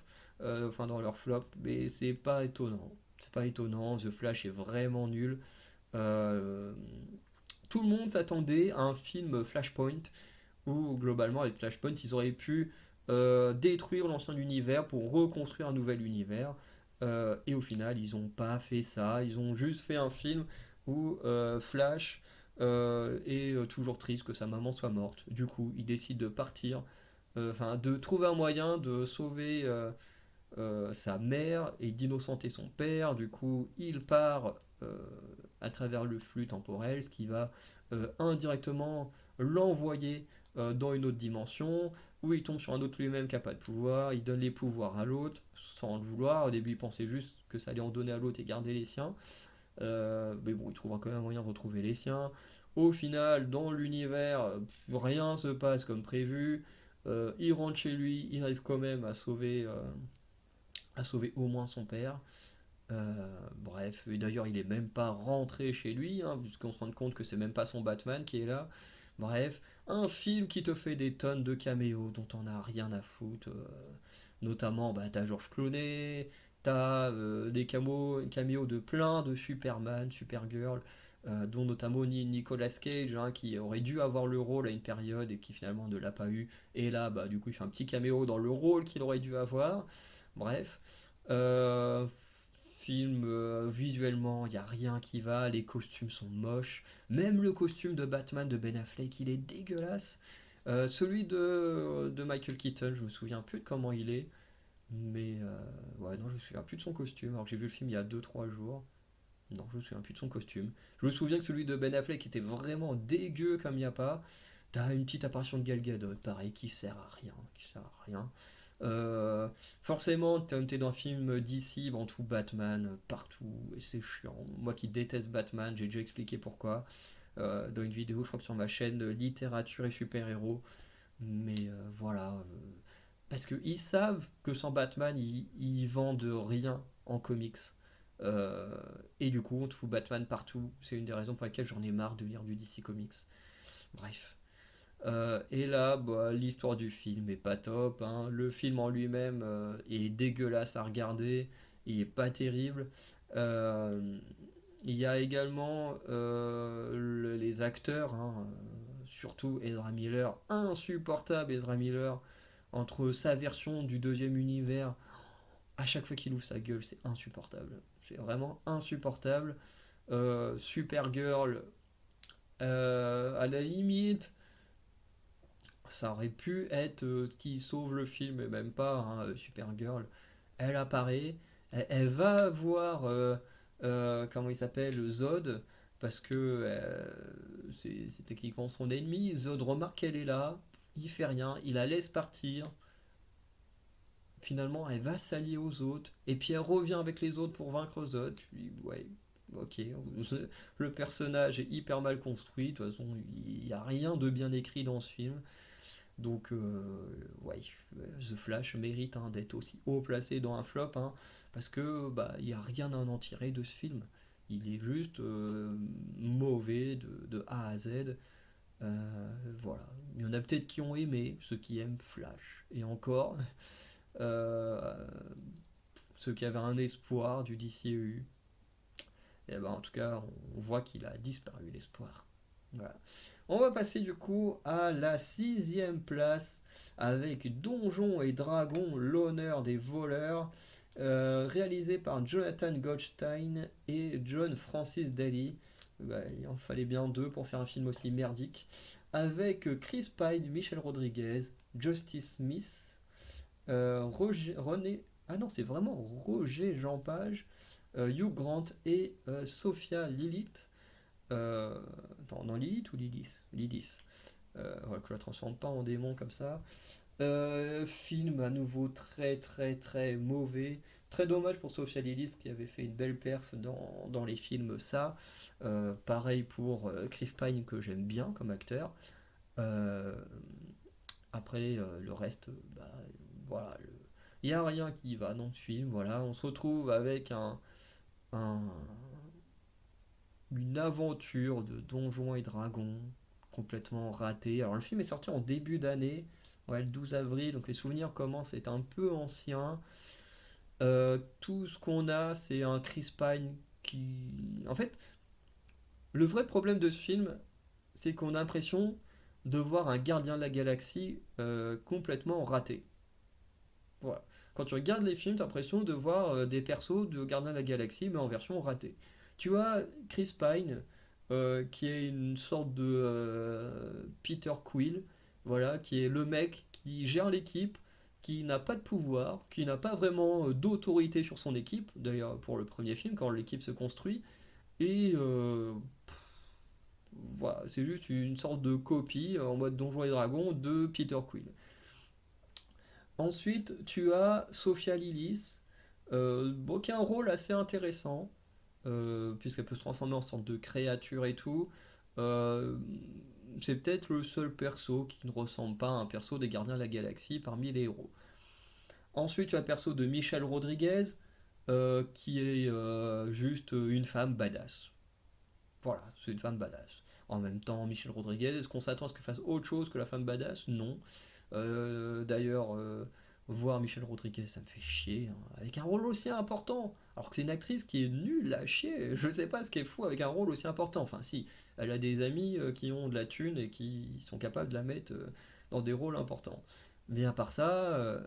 enfin dans leur flop, mais c'est pas étonnant. C'est pas étonnant, The Flash est vraiment nul. Euh, Tout le monde s'attendait à un film Flashpoint où globalement avec Flashpoint ils auraient pu détruire l'ancien univers pour reconstruire un nouvel univers. Et au final ils n'ont pas fait ça, ils ont juste fait un film où Flash est toujours triste que sa maman soit morte. Du coup il décide de partir, enfin de trouver un moyen de sauver sa mère et d'innocenter son père. Du coup, il part à travers le flux temporel, ce qui va indirectement l'envoyer dans une autre dimension, où il tombe sur un autre lui-même qui n'a pas de pouvoir, il donne les pouvoirs à l'autre, sans le vouloir. Au début, il pensait juste que ça allait en donner à l'autre et garder les siens. Mais bon, il trouvera quand même un moyen de retrouver les siens. Au final, dans l'univers, rien se passe comme prévu. Il rentre chez lui, il arrive quand même à sauver au moins son père. Bref, et d'ailleurs, il est même pas rentré chez lui, hein, puisqu'on se rend compte que c'est même pas son Batman qui est là. Bref, un film qui te fait des tonnes de caméos dont on a rien à foutre. Notamment, bah, t'as George Clooney, t'as des caméos de plein de Superman, Supergirl, dont notamment Nicolas Cage, hein, qui aurait dû avoir le rôle à une période et qui finalement ne l'a pas eu. Et là, bah, du coup, il fait un petit caméo dans le rôle qu'il aurait dû avoir. Bref. Euh, Film visuellement, il n'y a rien qui va, les costumes sont moches. Même le costume de Batman de Ben Affleck, il est dégueulasse. Celui de Michael Keaton, je me souviens plus de comment il est. Mais ouais, non, je me souviens plus de son costume. Alors que j'ai vu le film il y a deux trois jours. Non, je me souviens plus de son costume. Je me souviens que celui de Ben Affleck était vraiment dégueu comme il n'y a pas. T'as une petite apparition de Gal Gadot, pareil, qui sert à rien, qui sert à rien. Euh, Forcément, t'es dans un film d'ici, bon, tout Batman, partout, et c'est chiant. Moi qui déteste Batman, j'ai déjà expliqué pourquoi dans une vidéo, je crois que sur ma chaîne Littérature et Super-Héros. Mais voilà, parce qu'ils savent que sans Batman, ils vendent rien en comics. Euh, et du coup, on te fout Batman partout. C'est une des raisons pour lesquelles j'en ai marre de lire du DC Comics. Bref. Et là, bah, l'histoire du film est pas top, hein. Le film en lui-même est dégueulasse à regarder. Il est pas terrible. Euh, il y a également les acteurs, hein, surtout Ezra Miller, insupportable Ezra Miller, entre sa version du deuxième univers, à chaque fois qu'il ouvre sa gueule, c'est insupportable. C'est vraiment insupportable. Supergirl, à la limite, ça aurait pu être qui sauve le film, mais même pas, hein, Supergirl. Elle apparaît, elle va voir, comment il s'appelle, Zod, parce que c'est techniquement son ennemi. Zod remarque qu'elle est là, il fait rien, il la laisse partir. Finalement, elle va s'allier aux autres, et puis elle revient avec les autres pour vaincre Zod. Puis, ouais, ok, le personnage est hyper mal construit, de toute façon, il n'y a rien de bien écrit dans ce film. Donc, ouais, The Flash mérite, hein, d'être aussi haut placé dans un flop, hein, parce que bah il n'y a rien à en tirer de ce film. Il est juste mauvais de A à Z. Voilà. Il y en a peut-être qui ont aimé, ceux qui aiment Flash. Et encore, euh, ceux qui avaient un espoir du DCEU. Et ben, en tout cas, on voit qu'il a disparu l'espoir. Voilà. On va passer du coup à la sixième place avec Donjons et Dragons, l'honneur des voleurs, réalisé par Jonathan Goldstein et John Francis Daly. Bah, il en fallait bien deux pour faire un film aussi merdique. Avec Chris Pine, Michel Rodriguez, Justice Smith, René. Ah non, c'est vraiment Roger Jean Page, Hugh Grant et Sophia Lilith. Euh, non, Lilith ou Lilith Lilith. Ouais, que je la transforme pas en démon comme ça. Film à nouveau très très très mauvais. Très dommage pour Sophia Lillis qui avait fait une belle perf dans les films ça. Pareil pour Chris Pine que j'aime bien comme acteur. Euh, Après le reste, bah, voilà, il n'y a rien qui va dans ce film. Voilà, on se retrouve avec un- une aventure de Donjons et Dragons complètement ratée. Alors le film est sorti en début d'année, ouais, le 12 avril, donc les souvenirs commencent à être un peu anciens. Tout ce qu'on a, c'est un Chris Pine qui... En fait, le vrai problème de ce film, c'est qu'on a l'impression de voir un gardien de la galaxie complètement raté. Voilà. Quand tu regardes les films, tu as l'impression de voir des persos de Gardien de la Galaxie, mais en version ratée. Tu as Chris Pine, qui est une sorte de Peter Quill, voilà, qui est le mec qui gère l'équipe, qui n'a pas de pouvoir, qui n'a pas vraiment d'autorité sur son équipe, d'ailleurs pour le premier film, quand l'équipe se construit, et voilà, c'est juste une sorte de copie en mode Donjons et Dragons de Peter Quill. Ensuite, tu as Sophia Lillis, bon, qui a un rôle assez intéressant, puisqu'elle peut se transformer en sorte de créature et tout. Euh, c'est peut-être le seul perso qui ne ressemble pas à un perso des Gardiens de la Galaxie parmi les héros. Ensuite, tu as le perso de Michelle Rodriguez, qui est juste une femme badass. Voilà, c'est une femme badass. En même temps, Michelle Rodriguez, est-ce qu'on s'attend à ce qu'elle fasse autre chose que la femme badass? Non. D'ailleurs, voir Michelle Rodriguez, ça me fait chier, hein, avec un rôle aussi important. Alors que c'est une actrice qui est nulle à chier. Je sais pas ce qu'elle fout avec un rôle aussi important. Enfin, si, elle a des amis qui ont de la thune et qui sont capables de la mettre dans des rôles importants. Mais à part ça,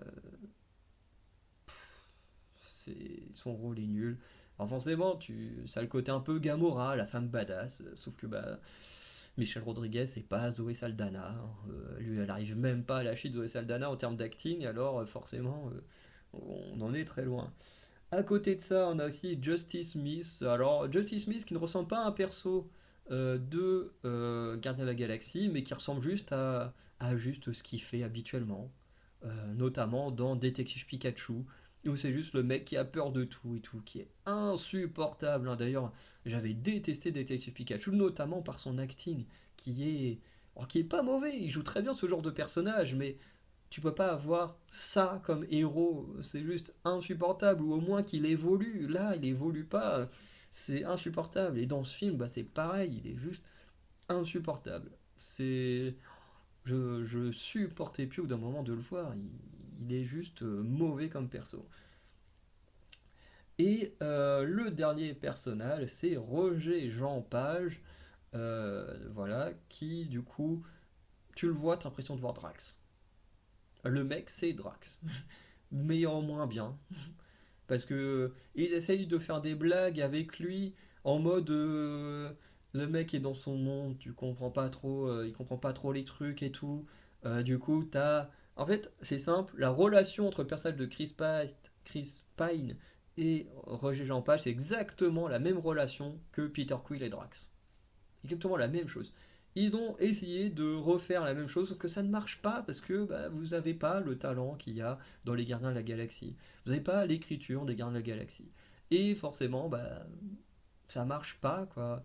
son rôle est nul. Alors forcément, ça a le côté un peu Gamora, la femme badass, sauf que bah, Michelle Rodriguez, c'est pas Zoé Saldana, hein. Lui, elle arrive même pas à la chute de Zoé Saldana en termes d'acting, alors forcément, on en est très loin. À côté de ça, on a aussi Justice Smith. Alors, Justice Smith qui ne ressemble pas à un perso de Gardien de la Galaxie, mais qui ressemble juste à juste ce qu'il fait habituellement, notamment dans Détective Pikachu, où c'est juste le mec qui a peur de tout et tout, qui est insupportable, hein. D'ailleurs, j'avais détesté Détective Pikachu, notamment par son acting, qui est, alors, qui est pas mauvais. Il joue très bien ce genre de personnage, mais tu peux pas avoir ça comme héros, c'est juste insupportable, ou au moins qu'il évolue. Là, il évolue pas, c'est insupportable. Et dans ce film, bah, c'est pareil, il est juste insupportable. C'est, je supportais plus au bout d'un moment de le voir. Il est juste mauvais comme perso. Et le dernier personnage, c'est Roger Jean Page, voilà, qui du coup, tu le vois, t'as l'impression de voir Drax. Le mec, c'est Drax, mais en moins bien. Parce que ils essayent de faire des blagues avec lui en mode le mec est dans son monde, tu comprends pas trop, il comprend pas trop les trucs et tout. Du coup, t'as. En fait, c'est simple, la relation entre le personnage de Chris Pine et Roger Jean Page, c'est exactement la même relation que Peter Quill et Drax. Exactement la même chose. Ils ont essayé de refaire la même chose, sauf que ça ne marche pas parce que bah, vous n'avez pas le talent qu'il y a dans les Gardiens de la Galaxie. Vous n'avez pas l'écriture des Gardiens de la Galaxie. Et forcément, bah, ça marche pas, quoi.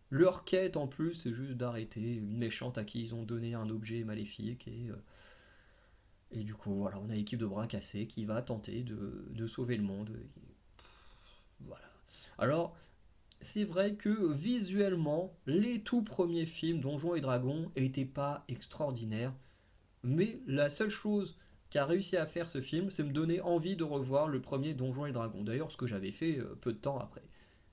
Leur quête en plus, c'est juste d'arrêter une méchante à qui ils ont donné un objet maléfique. Et du coup, voilà, on a l'équipe de bras cassés qui va tenter de sauver le monde. Voilà. Alors, c'est vrai que visuellement, les tout premiers films Donjons et Dragons n'étaient pas extraordinaires, mais la seule chose qu'a réussi à faire ce film, c'est me donner envie de revoir le premier Donjons et Dragons. D'ailleurs, ce que j'avais fait peu de temps après.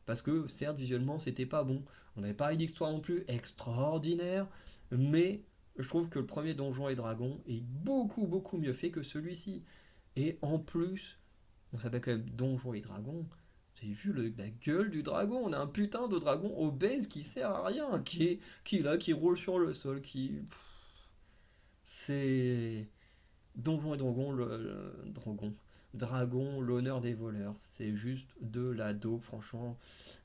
Parce que certes, visuellement, c'était pas bon. On n'avait pas une histoire non plus extraordinaire, mais je trouve que le premier Donjons et Dragons est beaucoup beaucoup mieux fait que celui-ci. Et en plus, on s'appelle quand même Donjons et Dragons. Vous avez vu la gueule du dragon? On a un putain de dragon obèse qui sert à rien, qui est là, qui roule sur le sol, qui. C'est. Donjons et Dragons, Dragon, l'honneur des voleurs. C'est juste de la dope, franchement.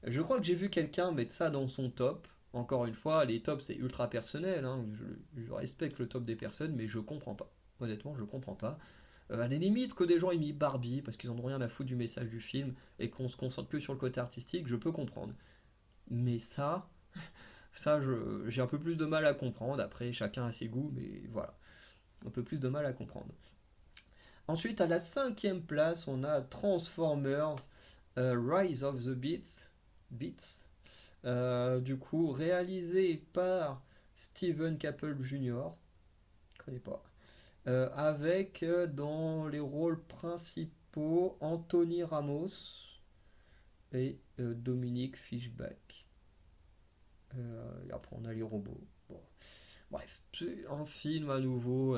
Je crois que j'ai vu quelqu'un mettre ça dans son top. Encore une fois, les tops c'est ultra personnel, hein. Je respecte le top des personnes, mais je comprends pas. Honnêtement, je comprends pas. À la limite que des gens aient mis Barbie parce qu'ils en ont rien à foutre du message du film et qu'on se concentre que sur le côté artistique, je peux comprendre. Mais j'ai un peu plus de mal à comprendre. Après, chacun a ses goûts, mais voilà, un peu plus de mal à comprendre. Ensuite, à la cinquième place, on a Transformers Rise of the Beats. Du coup, réalisé par Steven Caple Jr. Je connais pas. Avec dans les rôles principaux Anthony Ramos et Dominique Fishback. Et après, on a les robots. Bon. Bref, c'est un film à nouveau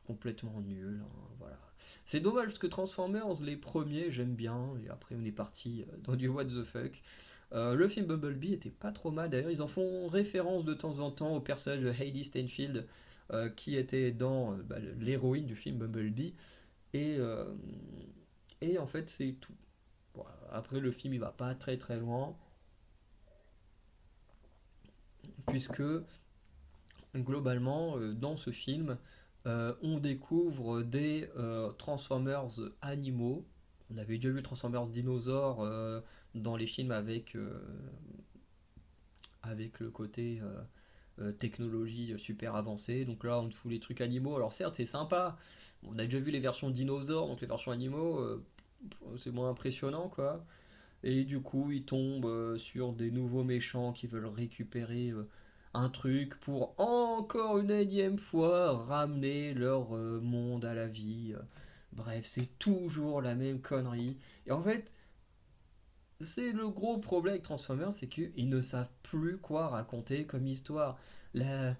complètement nul, hein, voilà. C'est dommage parce que Transformers, les premiers, j'aime bien, et après on est parti dans du what the fuck. Le film Bumblebee était pas trop mal, d'ailleurs ils en font référence de temps en temps au personnage de Hailey Steinfeld qui était dans bah, l'héroïne du film Bumblebee, et, euh, et en fait c'est tout. Bon, après le film il va pas très très loin, puisque globalement, dans ce film, on découvre des Transformers animaux. On avait déjà vu Transformers dinosaures dans les films avec le côté technologie super avancée. Donc là, on te fout les trucs animaux. Alors certes, c'est sympa. On a déjà vu les versions dinosaures, donc les versions animaux, c'est moins impressionnant, quoi. Et du coup, ils tombent sur des nouveaux méchants qui veulent récupérer un truc pour encore une énième fois ramener leur monde à la vie. Bref, c'est toujours la même connerie. Et en fait, c'est le gros problème avec Transformers, c'est qu'ils ne savent plus quoi raconter comme histoire. La-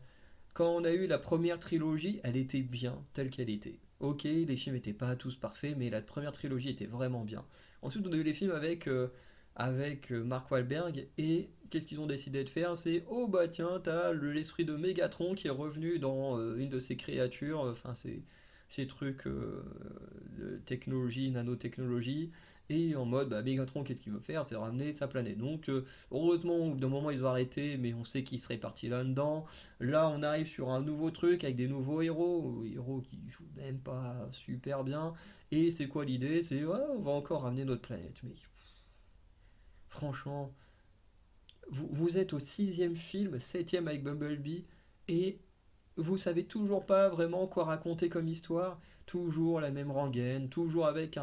Quand on a eu la première trilogie, elle était bien telle qu'elle était. Ok, les films n'étaient pas tous parfaits, mais la première trilogie était vraiment bien. Ensuite, on a eu les films avec Mark Wahlberg, et qu'est-ce qu'ils ont décidé de faire? C'est, oh bah tiens, t'as l'esprit de Megatron qui est revenu dans une de ces créatures, enfin ces trucs de technologie, nanotechnologie, et en mode, bah, Megatron, qu'est-ce qu'il veut faire? C'est ramener sa planète. Donc, heureusement, au bout d'un moment, ils ont arrêté, mais on sait qu'il serait parti là-dedans. Là, on arrive sur un nouveau truc avec des nouveaux héros qui jouent même pas super bien. Et c'est quoi l'idée? C'est ouais, on va encore ramener notre planète. Mais franchement, vous êtes au sixième film, septième avec Bumblebee, et vous savez toujours pas vraiment quoi raconter comme histoire. Toujours la même rengaine, toujours avec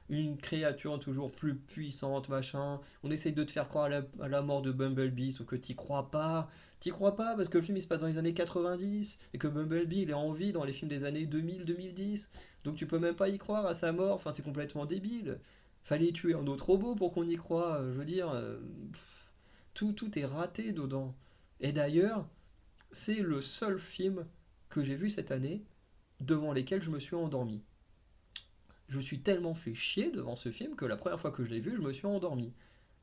une créature toujours plus puissante, machin. On essaye de te faire croire à la mort de Bumblebee, sauf que t'y crois pas. T'y crois pas parce que le film il se passe dans les années 90 et que Bumblebee il est en vie dans les films des années 2000-2010. Donc tu peux même pas y croire à sa mort. Enfin, c'est complètement débile. Fallait tuer un autre robot pour qu'on y croie. Je veux dire, tout est raté dedans. Et d'ailleurs, c'est le seul film que j'ai vu cette année devant lesquels je me suis endormi. Je me suis tellement fait chier devant ce film que la première fois que je l'ai vu, je me suis endormi.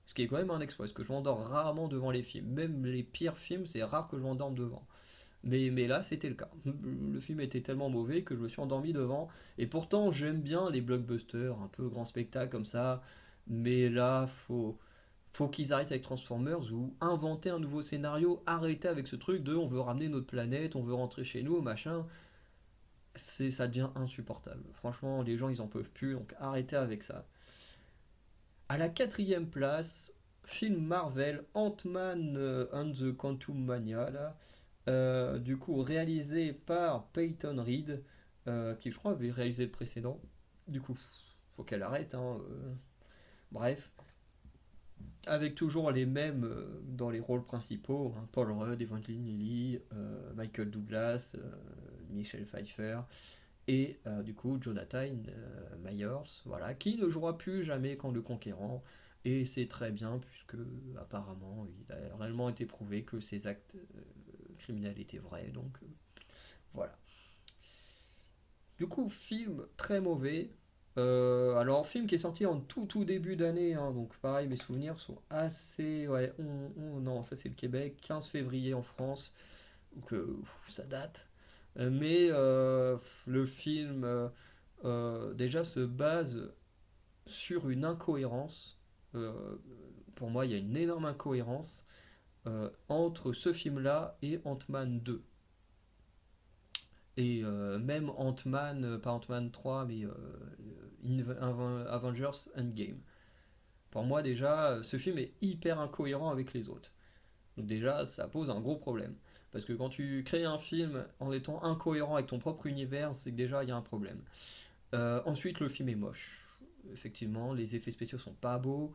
Ce qui est quand même un exploit, parce que je m'endors rarement devant les films. Même les pires films, c'est rare que je m'endorme devant. Mais là, c'était le cas. Le film était tellement mauvais que je me suis endormi devant. Et pourtant, j'aime bien les blockbusters, un peu grand spectacle comme ça. Mais là, faut qu'ils arrêtent avec Transformers ou inventer un nouveau scénario, arrêter avec ce truc de on veut ramener notre planète, on veut rentrer chez nous, machin. Ça devient insupportable. Franchement, les gens, ils en peuvent plus, donc arrêtez avec ça. À la quatrième place, film Marvel, Ant-Man and the Quantum Mania, là. Du coup, réalisé par Peyton Reed, qui je crois avait réalisé le précédent. Du coup, faut qu'elle arrête, hein. Bref, avec toujours les mêmes dans les rôles principaux, hein, Paul Rudd, Evangeline Lilly, Michael Douglas, Michelle Pfeiffer et du coup Jonathan Myers, voilà, qui ne jouera plus jamais quand le Conquérant. Et c'est très bien puisque apparemment il a réellement été prouvé que ses actes criminels étaient vrais. Donc voilà. Du coup, film très mauvais. Alors, film qui est sorti en tout début d'année, hein, donc pareil, mes souvenirs sont assez. Ouais, non, ça c'est le Québec, 15 février en France, donc ça date. Mais le film déjà se base sur une incohérence. Euh, pour moi, il y a une énorme incohérence entre ce film-là et Ant-Man 2. Et même Ant-Man, pas Ant-Man 3, mais Avengers Endgame. Pour moi, déjà, ce film est hyper incohérent avec les autres. Donc, déjà, ça pose un gros problème. Parce que quand tu crées un film en étant incohérent avec ton propre univers, c'est que déjà, il y a un problème. Ensuite, le film est moche. Effectivement, les effets spéciaux sont pas beaux.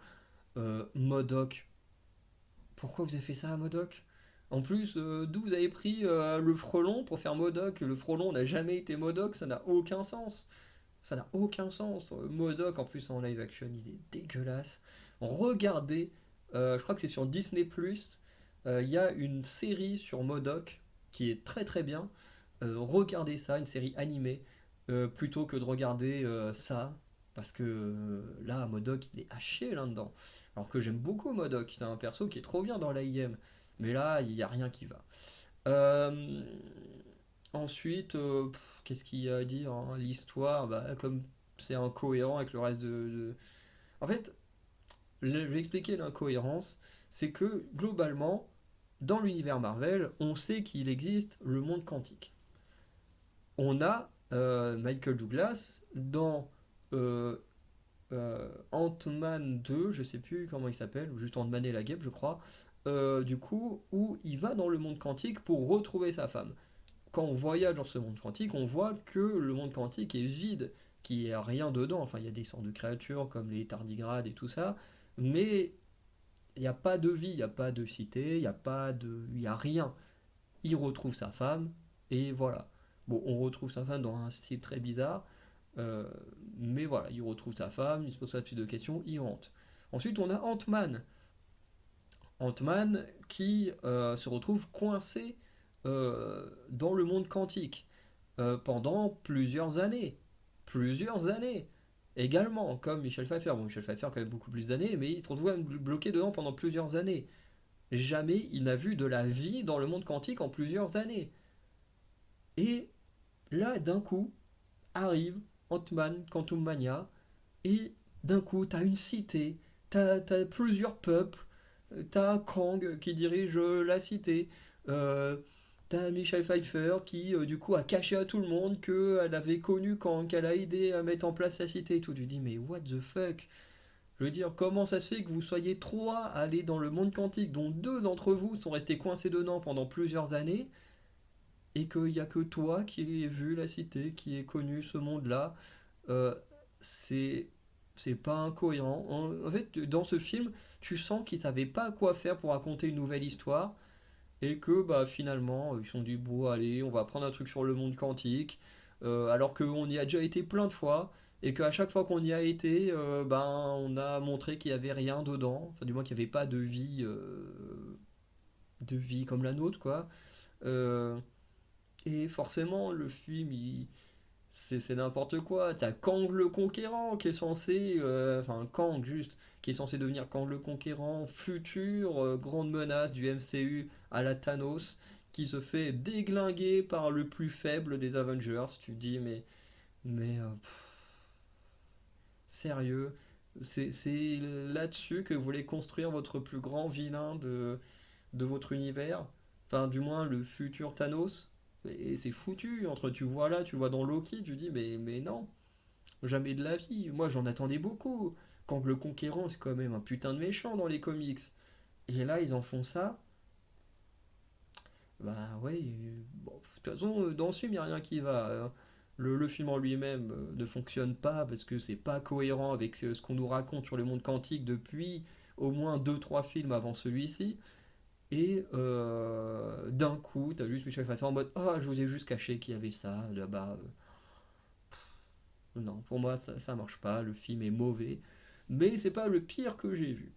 MODOK, pourquoi vous avez fait ça à MODOK? En plus, d'où vous avez pris le frelon pour faire MODOK? Le frelon n'a jamais été MODOK, ça n'a aucun sens. Ça n'a aucun sens. MODOK, en plus, en live action, il est dégueulasse. Regardez, je crois que c'est sur Disney+, il y a une série sur MODOK qui est très très bien. Regardez ça, une série animée, plutôt que de regarder ça, parce que là, MODOK, il est à chier là-dedans. Alors que j'aime beaucoup MODOK, c'est un perso qui est trop bien dans l'AIM, mais là, il n'y a rien qui va. Euh, Ensuite, qu'est-ce qu'il y a à dire, hein? L'histoire, bah, comme c'est incohérent avec le reste En fait, je vais expliquer l'incohérence, c'est que globalement, dans l'univers Marvel, on sait qu'il existe le monde quantique. On a Michael Douglas dans euh, Ant-Man 2, je sais plus comment il s'appelle, ou juste Ant-Man et la guêpe, je crois, du coup, où il va dans le monde quantique pour retrouver sa femme. Quand on voyage dans ce monde quantique, on voit que le monde quantique est vide, qu'il n'y a rien dedans. Enfin, il y a des sortes de créatures comme les tardigrades et tout ça, mais il n'y a pas de vie, il n'y a pas de cité, il y a rien. Il retrouve sa femme, et voilà. Bon, on retrouve sa femme dans un style très bizarre, euh, mais voilà, il retrouve sa femme, il se pose pas plus de questions, il rentre. Ensuite, on a Ant-Man. Ant-Man qui se retrouve coincé dans le monde quantique pendant plusieurs années. Plusieurs années. Également, comme Michel Pfeiffer. Bon, Michel Pfeiffer a quand même beaucoup plus d'années, mais il se retrouve bloqué dedans pendant plusieurs années. Jamais il n'a vu de la vie dans le monde quantique en plusieurs années. Et là, d'un coup, arrive Ant-Man, Quantum Mania, et d'un coup, t'as une cité, t'as plusieurs peuples, t'as Krang qui dirige la cité, euh, t'as Michelle Pfeiffer qui, du coup, a caché à tout le monde qu'elle avait connu Kang, qu'elle a aidé à mettre en place sa cité et tout. Tu dis, mais what the fuck? Je veux dire, comment ça se fait que vous soyez trois à aller dans le monde quantique, dont deux d'entre vous sont restés coincés dedans pendant plusieurs années, et qu'il n'y a que toi qui ai vu la cité, qui ai connu ce monde-là? euh, c'est c'est pas incohérent. En fait, dans ce film, tu sens qu'ils savaient pas quoi faire pour raconter une nouvelle histoire et que bah finalement ils se sont dit bon allez on va prendre un truc sur le monde quantique alors qu'on y a déjà été plein de fois et qu'à chaque fois qu'on y a été ben on a montré qu'il y avait rien dedans, enfin du moins qu'il n'y avait pas de vie comme la nôtre quoi. Euh, et forcément le film c'est n'importe quoi. T'as Kang le Conquérant qui est censé, enfin Kang juste, qui est censé devenir Kang le Conquérant, future grande menace du MCU à la Thanos, qui se fait déglinguer par le plus faible des Avengers. Tu te dis, mais sérieux, c'est là-dessus que vous voulez construire votre plus grand vilain de votre univers, enfin du moins le futur Thanos, et c'est foutu, entre tu vois là, tu vois dans Loki, tu dis mais non, jamais de la vie, moi j'en attendais beaucoup, quand le Conquérant c'est quand même un putain de méchant dans les comics, et là ils en font ça, bah ouais, bon, de toute façon dans ce film il n'y a rien qui va, hein. Le film en lui-même ne fonctionne pas parce que c'est pas cohérent avec ce qu'on nous raconte sur le monde quantique depuis au moins deux trois films avant celui-ci. Et d'un coup, t'as juste Michel Pfeiffer en mode ah, je vous ai juste caché qu'il y avait ça là-bas. Non, pour moi, ça marche pas. Le film est mauvais. Mais c'est pas le pire que j'ai vu.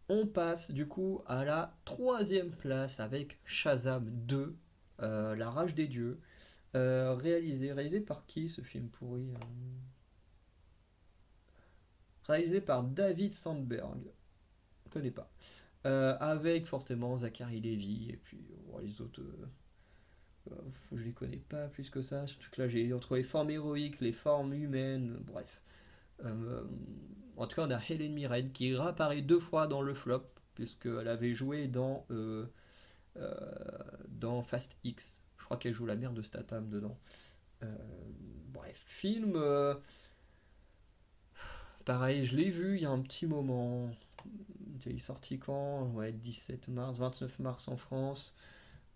On passe du coup à la troisième place avec Shazam 2, La Rage des Dieux. Réalisé par qui ce film pourri, hein? Réalisé par David Sandberg. Je connais pas. Avec forcément Zachary Levi et puis les autres. Je les connais pas plus que ça, surtout que là j'ai entre les formes héroïques, les formes humaines, bref. Euh, En tout cas, on a Helen Mirren qui réapparaît deux fois dans le flop, puisqu'elle avait joué euh, dans Fast X. Je crois qu'elle joue la mère de Statham dedans. Euh, Bref, film, pareil, je l'ai vu il y a un petit moment. Il est sorti quand? Ouais, 17 mars, 29 mars en France.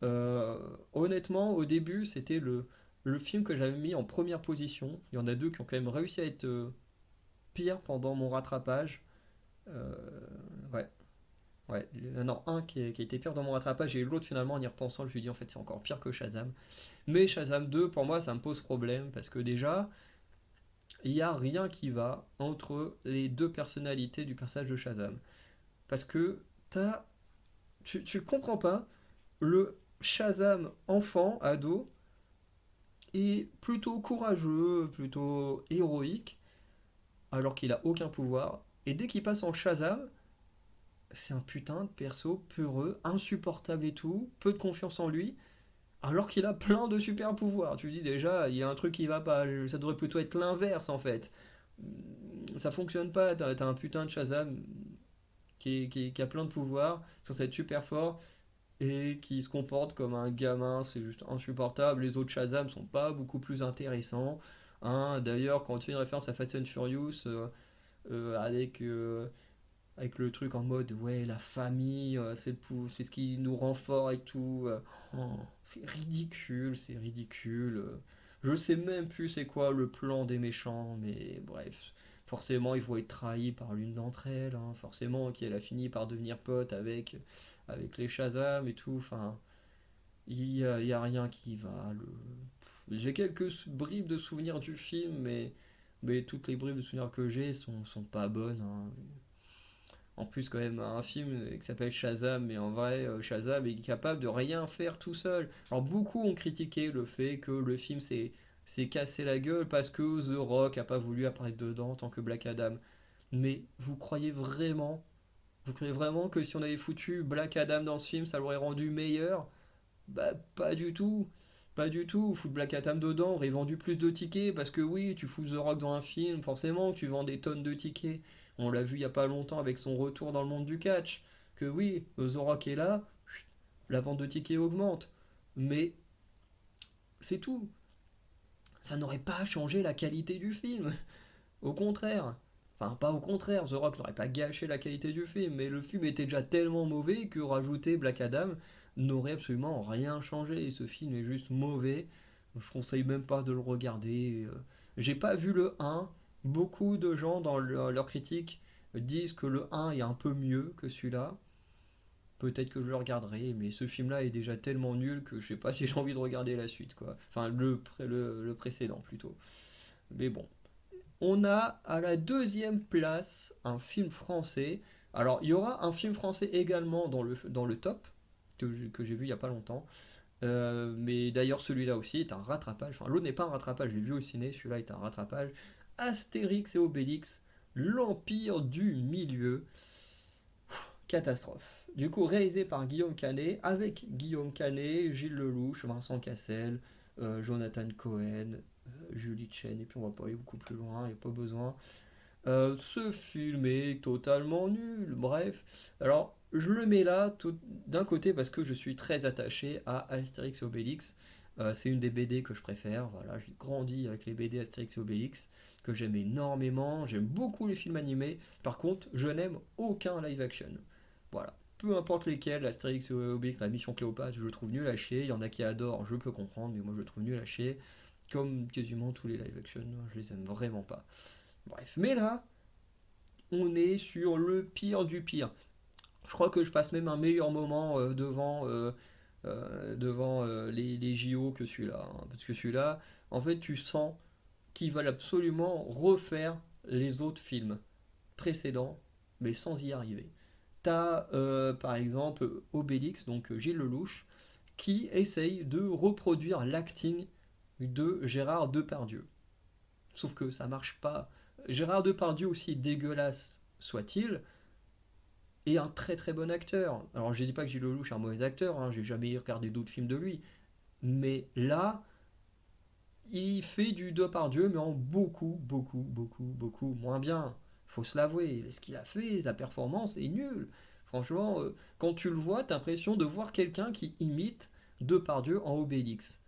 Euh, Honnêtement, au début, c'était le film que j'avais mis en première position. Il y en a deux qui ont quand même réussi à être pires pendant mon rattrapage. Euh, ouais, ouais. Non, un qui a été pire dans mon rattrapage et l'autre finalement en y repensant, je me suis dit en fait c'est encore pire que Shazam. Mais Shazam 2, pour moi, ça me pose problème parce que déjà, il n'y a rien qui va entre les deux personnalités du personnage de Shazam. Parce que t'as, tu comprends pas, le Shazam enfant, ado, est plutôt courageux, plutôt héroïque, alors qu'il a aucun pouvoir. Et dès qu'il passe en Shazam, c'est un putain de perso peureux, insupportable et tout, peu de confiance en lui, alors qu'il a plein de super pouvoirs. Tu dis déjà, il y a un truc qui va pas, ça devrait plutôt être l'inverse en fait. Ça fonctionne pas, t'as un putain de Shazam qui a plein de pouvoirs, censé être super fort, et qui se comporte comme un gamin, c'est juste insupportable. Les autres Shazam sont pas beaucoup plus intéressants, hein. D'ailleurs, quand tu fais une référence à Fast and Furious, avec le truc en mode ouais, la famille, c'est ce qui nous rend fort et tout. C'est ridicule, c'est ridicule. Je sais même plus c'est quoi le plan des méchants, mais bref. Forcément, il faut être trahi par l'une d'entre elles, hein. Forcément, qu'elle a fini par devenir pote avec les Shazam et tout. Enfin, il y a rien qui va. J'ai quelques bribes de souvenirs du film, mais toutes les bribes de souvenirs que j'ai sont pas bonnes, hein. En plus, quand même, un film qui s'appelle Shazam, mais en vrai, Shazam est capable de rien faire tout seul. Alors, beaucoup ont critiqué le fait que le film s'est cassé la gueule parce que The Rock a pas voulu apparaître dedans en tant que Black Adam. Mais vous croyez vraiment que si on avait foutu Black Adam dans ce film, ça l'aurait rendu meilleur? Bah, pas du tout. Pas du tout. Foutre Black Adam dedans aurait vendu plus de tickets parce que oui, tu fous The Rock dans un film, forcément, tu vends des tonnes de tickets. On l'a vu il y a pas longtemps avec son retour dans le monde du catch. Que oui, The Rock est là, la vente de tickets augmente. Mais c'est tout. Ça n'aurait pas changé la qualité du film. Au contraire. Enfin, pas au contraire, The Rock n'aurait pas gâché la qualité du film, mais le film était déjà tellement mauvais que rajouter Black Adam n'aurait absolument rien changé. Et ce film est juste mauvais. Je conseille même pas de le regarder. J'ai pas vu le 1. Beaucoup de gens dans leurs critiques disent que le 1 est un peu mieux que celui-là. Peut-être que je le regarderai, mais ce film-là est déjà tellement nul que je sais pas si j'ai envie de regarder la suite, quoi. Enfin, le précédent plutôt. Mais bon, on a à la deuxième place un film français. Alors, il y aura un film français également dans le top, que j'ai vu il y a pas longtemps. Mais d'ailleurs, celui-là aussi est un rattrapage. Enfin, l'autre n'est pas un rattrapage, je l'ai vu au ciné, celui-là est un rattrapage. Astérix et Obélix, L'Empire du Milieu. Catastrophe. Du coup, réalisé par Guillaume Canet, avec Guillaume Canet, Gilles Lelouch, Vincent Cassel, Jonathan Cohen, Julie Chen, et puis on va pas aller beaucoup plus loin, il n'y a pas besoin. Ce film est totalement nul, bref. Alors, je le mets là d'un côté parce que je suis très attaché à Astérix et Obélix. C'est une des BD que je préfère. Voilà, j'ai grandi avec les BD Astérix et Obélix que j'aime énormément. J'aime beaucoup les films animés. Par contre, je n'aime aucun live action. Voilà. Peu importe lesquels, Astérix et Obélix, la Mission Cléopâtre, je le trouve nul à chier. Il y en a qui adorent, je peux comprendre, mais moi je le trouve nul à chier. Comme quasiment tous les live action, je les aime vraiment pas. Bref, mais là, on est sur le pire du pire. Je crois que je passe même un meilleur moment devant les JO que celui-là, hein. Parce que celui-là, en fait, tu sens qu'ils veulent absolument refaire les autres films précédents, mais sans y arriver. T'as par exemple Obélix, donc Gilles Lelouch, qui essaye de reproduire l'acting de Gérard Depardieu. Sauf que ça marche pas. Gérard Depardieu, aussi dégueulasse soit-il, est un très très bon acteur. Alors je dis pas que Gilles Lelouch est un mauvais acteur, hein, j'ai jamais regardé d'autres films de lui. Mais là, il fait du Depardieu, mais en beaucoup moins bien. Faut se l'avouer. Ce qu'il a fait, sa performance est nulle. Franchement, quand tu le vois, t'as l'impression de voir quelqu'un qui imite Depardieu en Obélix.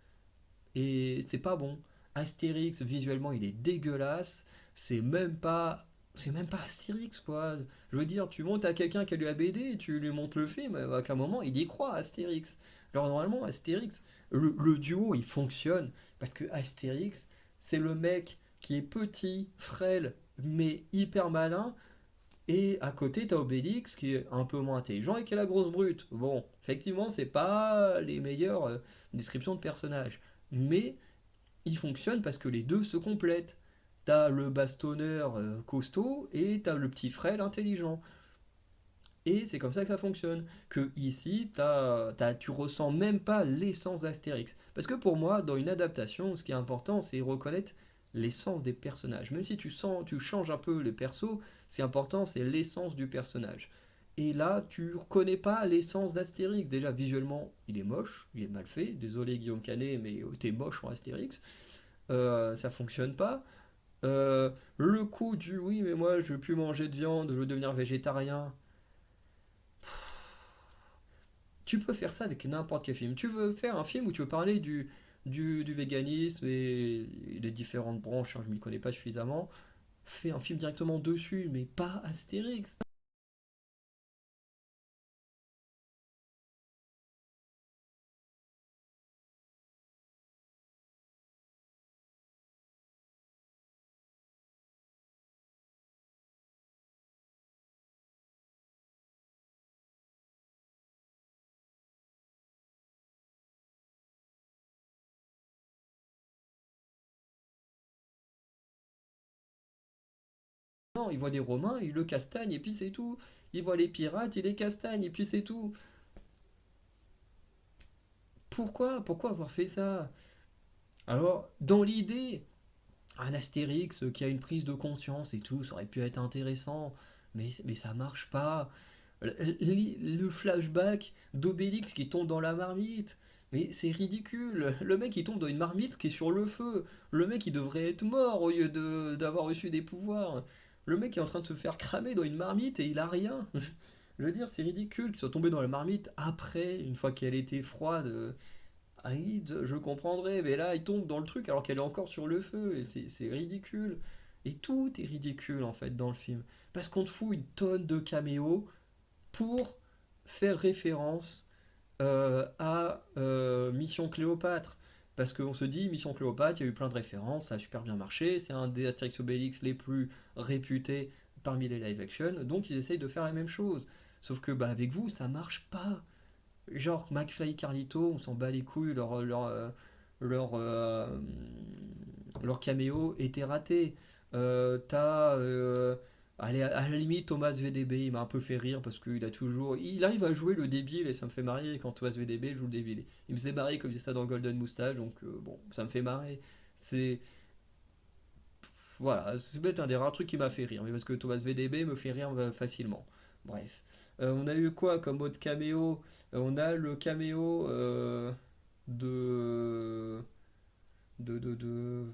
Et c'est pas bon. Astérix, visuellement, il est dégueulasse. C'est même pas. C'est même pas Astérix, quoi. Je veux dire, tu montes à quelqu'un qui a lu la BD, tu lui montres le film, à un moment, il y croit, Astérix. Alors, normalement, Astérix, le duo, il fonctionne. Parce que Astérix, c'est le mec qui est petit, frêle, mais hyper malin. Et à côté, t'as Obélix qui est un peu moins intelligent et qui est la grosse brute. Bon, effectivement, c'est pas les meilleures descriptions de personnages. Mais il fonctionne parce que les deux se complètent. T'as le bastonneur costaud et t'as le petit frêle intelligent. Et c'est comme ça que ça fonctionne. Que ici, tu ressens même pas l'essence d'Astérix. Parce que pour moi, dans une adaptation, ce qui est important, c'est reconnaître l'essence des personnages. Même si tu changes un peu les persos, ce qui est important, c'est l'essence du personnage. Et là, tu reconnais pas l'essence d'Astérix. Déjà, visuellement, il est moche, il est mal fait. Désolé Guillaume Canet, mais t'es moche en Astérix. Ça fonctionne pas. Le coup du oui, mais moi je veux plus manger de viande, je veux devenir végétarien. Tu peux faire ça avec n'importe quel film. Tu veux faire un film où tu veux parler du véganisme et les différentes branches, hein, je m'y connais pas suffisamment. Fais un film directement dessus, mais pas Astérix. Non, il voit des Romains, il le castagne et puis c'est tout. Il voit les pirates, il les castagne et puis c'est tout. Pourquoi avoir fait ça? Alors, dans l'idée, un Astérix qui a une prise de conscience et tout, ça aurait pu être intéressant, mais ça marche pas. Le flashback d'Obélix qui tombe dans la marmite, mais c'est ridicule. Le mec il tombe dans une marmite qui est sur le feu. Le mec il devrait être mort au lieu d'avoir reçu des pouvoirs. Le mec est en train de se faire cramer dans une marmite et il a rien. Je veux dire, c'est ridicule qu'il soit tombé dans la marmite après, une fois qu'elle était froide. Aïd, je comprendrais, mais là, il tombe dans le truc alors qu'elle est encore sur le feu, et c'est ridicule. Et tout est ridicule, en fait, dans le film. Parce qu'on te fout une tonne de caméos pour faire référence à Mission Cléopâtre. Parce qu'on se dit, Mission Cléopâtre, il y a eu plein de références, ça a super bien marché, c'est un des Astérix Obélix les plus réputés parmi les live action, donc ils essayent de faire la même chose. Sauf que bah, avec vous, ça marche pas. Genre McFly et Carlito, on s'en bat les couilles, leur, euh, leur caméo était raté. T'as. Allez, à la limite, Thomas VDB, il m'a un peu fait rire parce qu'il a toujours. Il arrive à jouer le débile et ça me fait marrer quand Thomas VDB joue le débile. Il me faisait marrer comme il faisait ça dans Golden Moustache, donc bon, ça me fait marrer. C'est. voilà, c'est bête, un des rares trucs qui m'a fait rire, mais parce que Thomas VDB me fait rire facilement. Bref. On a eu quoi comme autre caméo? On a le caméo de, de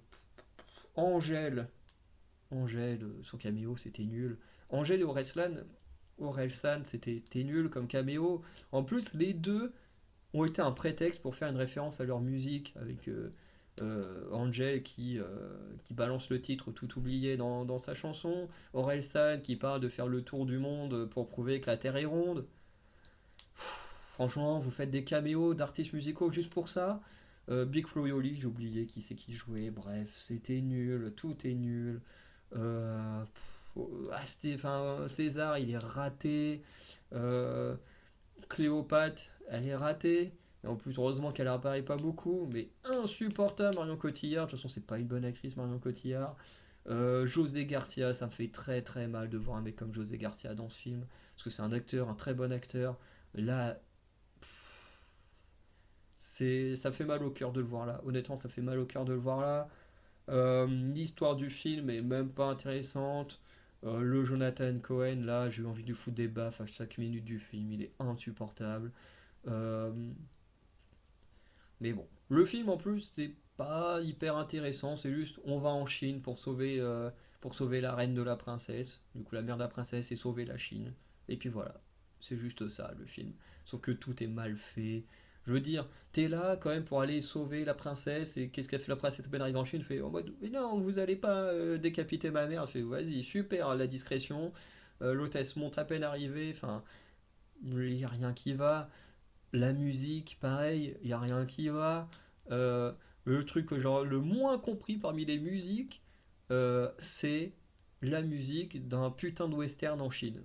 Angèle. Angèle, son caméo, c'était nul. Angèle et Orelsan, c'était nul comme caméo. En plus, les deux ont été un prétexte pour faire une référence à leur musique, avec Angel qui balance le titre Tout oublié dans sa chanson, Orelsan qui parle de faire le tour du monde pour prouver que la Terre est ronde. Franchement, vous faites des caméos d'artistes musicaux juste pour ça. Big Flo et Oli, j'ai oublié qui c'est qui jouait. Bref, c'était nul, tout est nul. César, il est raté. Euh, Cléopâtre, elle est ratée. Et en plus, heureusement qu'elle apparaît pas beaucoup, mais insupportable Marion Cotillard. De toute façon, c'est pas une bonne actrice, Marion Cotillard. José Garcia, ça me fait très très mal de voir un mec comme José Garcia dans ce film, parce que c'est un acteur, un très bon acteur. Là, ça fait mal au cœur de le voir là. Honnêtement, ça fait mal au cœur de le voir là. L'histoire du film est même pas intéressante. Le Jonathan Cohen, là, j'ai eu envie de lui foutre des baffes à chaque minute du film. Il est insupportable. Euh, mais bon, le film en plus, c'est pas hyper intéressant. C'est juste, on va en Chine pour sauver la reine de la princesse. Du coup, la mère de la princesse et sauver la Chine. Et puis voilà, c'est juste ça le film. Sauf que tout est mal fait. Je veux dire, t'es là quand même pour aller sauver la princesse. Et qu'est-ce qu'a fait la princesse à peine arrivée en Chine? Fait en mode, mais non, vous allez pas décapiter ma mère. Elle fait, vas-y, super, la discrétion. L'hôtesse monte à peine arrivée. Enfin, il n'y a rien qui va. La musique, pareil, il n'y a rien qui va. Euh, le truc que genre le moins compris parmi les musiques, c'est la musique d'un putain de western en Chine.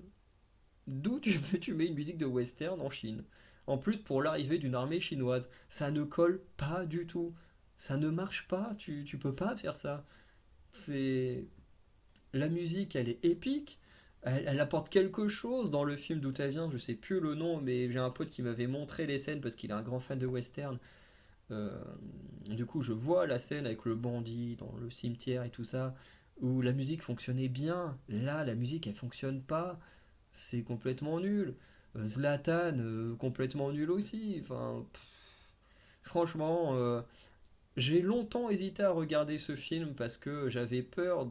D'où tu mets une musique de western en Chine? En plus, pour l'arrivée d'une armée chinoise, ça ne colle pas du tout. Ça ne marche pas, tu peux pas faire ça. C'est la musique, elle est épique. Elle apporte quelque chose dans le film d'où elle vient. Je sais plus le nom, mais j'ai un pote qui m'avait montré les scènes parce qu'il est un grand fan de western. Euh, du coup, je vois la scène avec le bandit dans le cimetière et tout ça, où la musique fonctionnait bien. Là, la musique, elle fonctionne pas. C'est complètement nul. Zlatan, complètement nul aussi. Enfin, franchement, j'ai longtemps hésité à regarder ce film parce que j'avais peur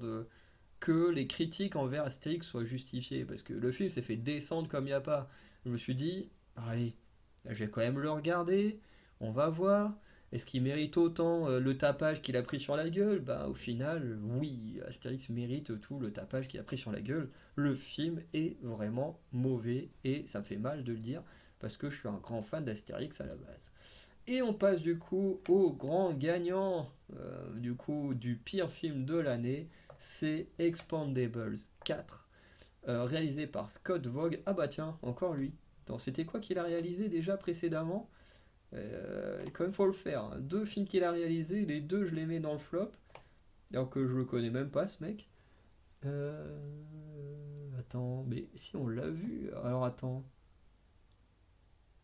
que les critiques envers Astérix soient justifiées. Parce que le film s'est fait descendre comme il n'y a pas. Je me suis dit, allez, je vais quand même le regarder, on va voir. Est-ce qu'il mérite autant le tapage qu'il a pris sur la gueule? Bah au final, oui, Astérix mérite tout le tapage qu'il a pris sur la gueule. Le film est vraiment mauvais et ça me fait mal de le dire parce que je suis un grand fan d'Astérix à la base. Et on passe du coup au grand gagnant du coup du pire film de l'année, c'est Expandables 4, réalisé par Scott Vogue. Ah bah tiens, encore lui. Attends, c'était quoi qu'il a réalisé déjà précédemment? Quand même faut le faire, hein. Deux films qu'il a réalisé, les deux je les mets dans le flop, alors que je le connais même pas ce mec. Attends, mais si on l'a vu, alors attends,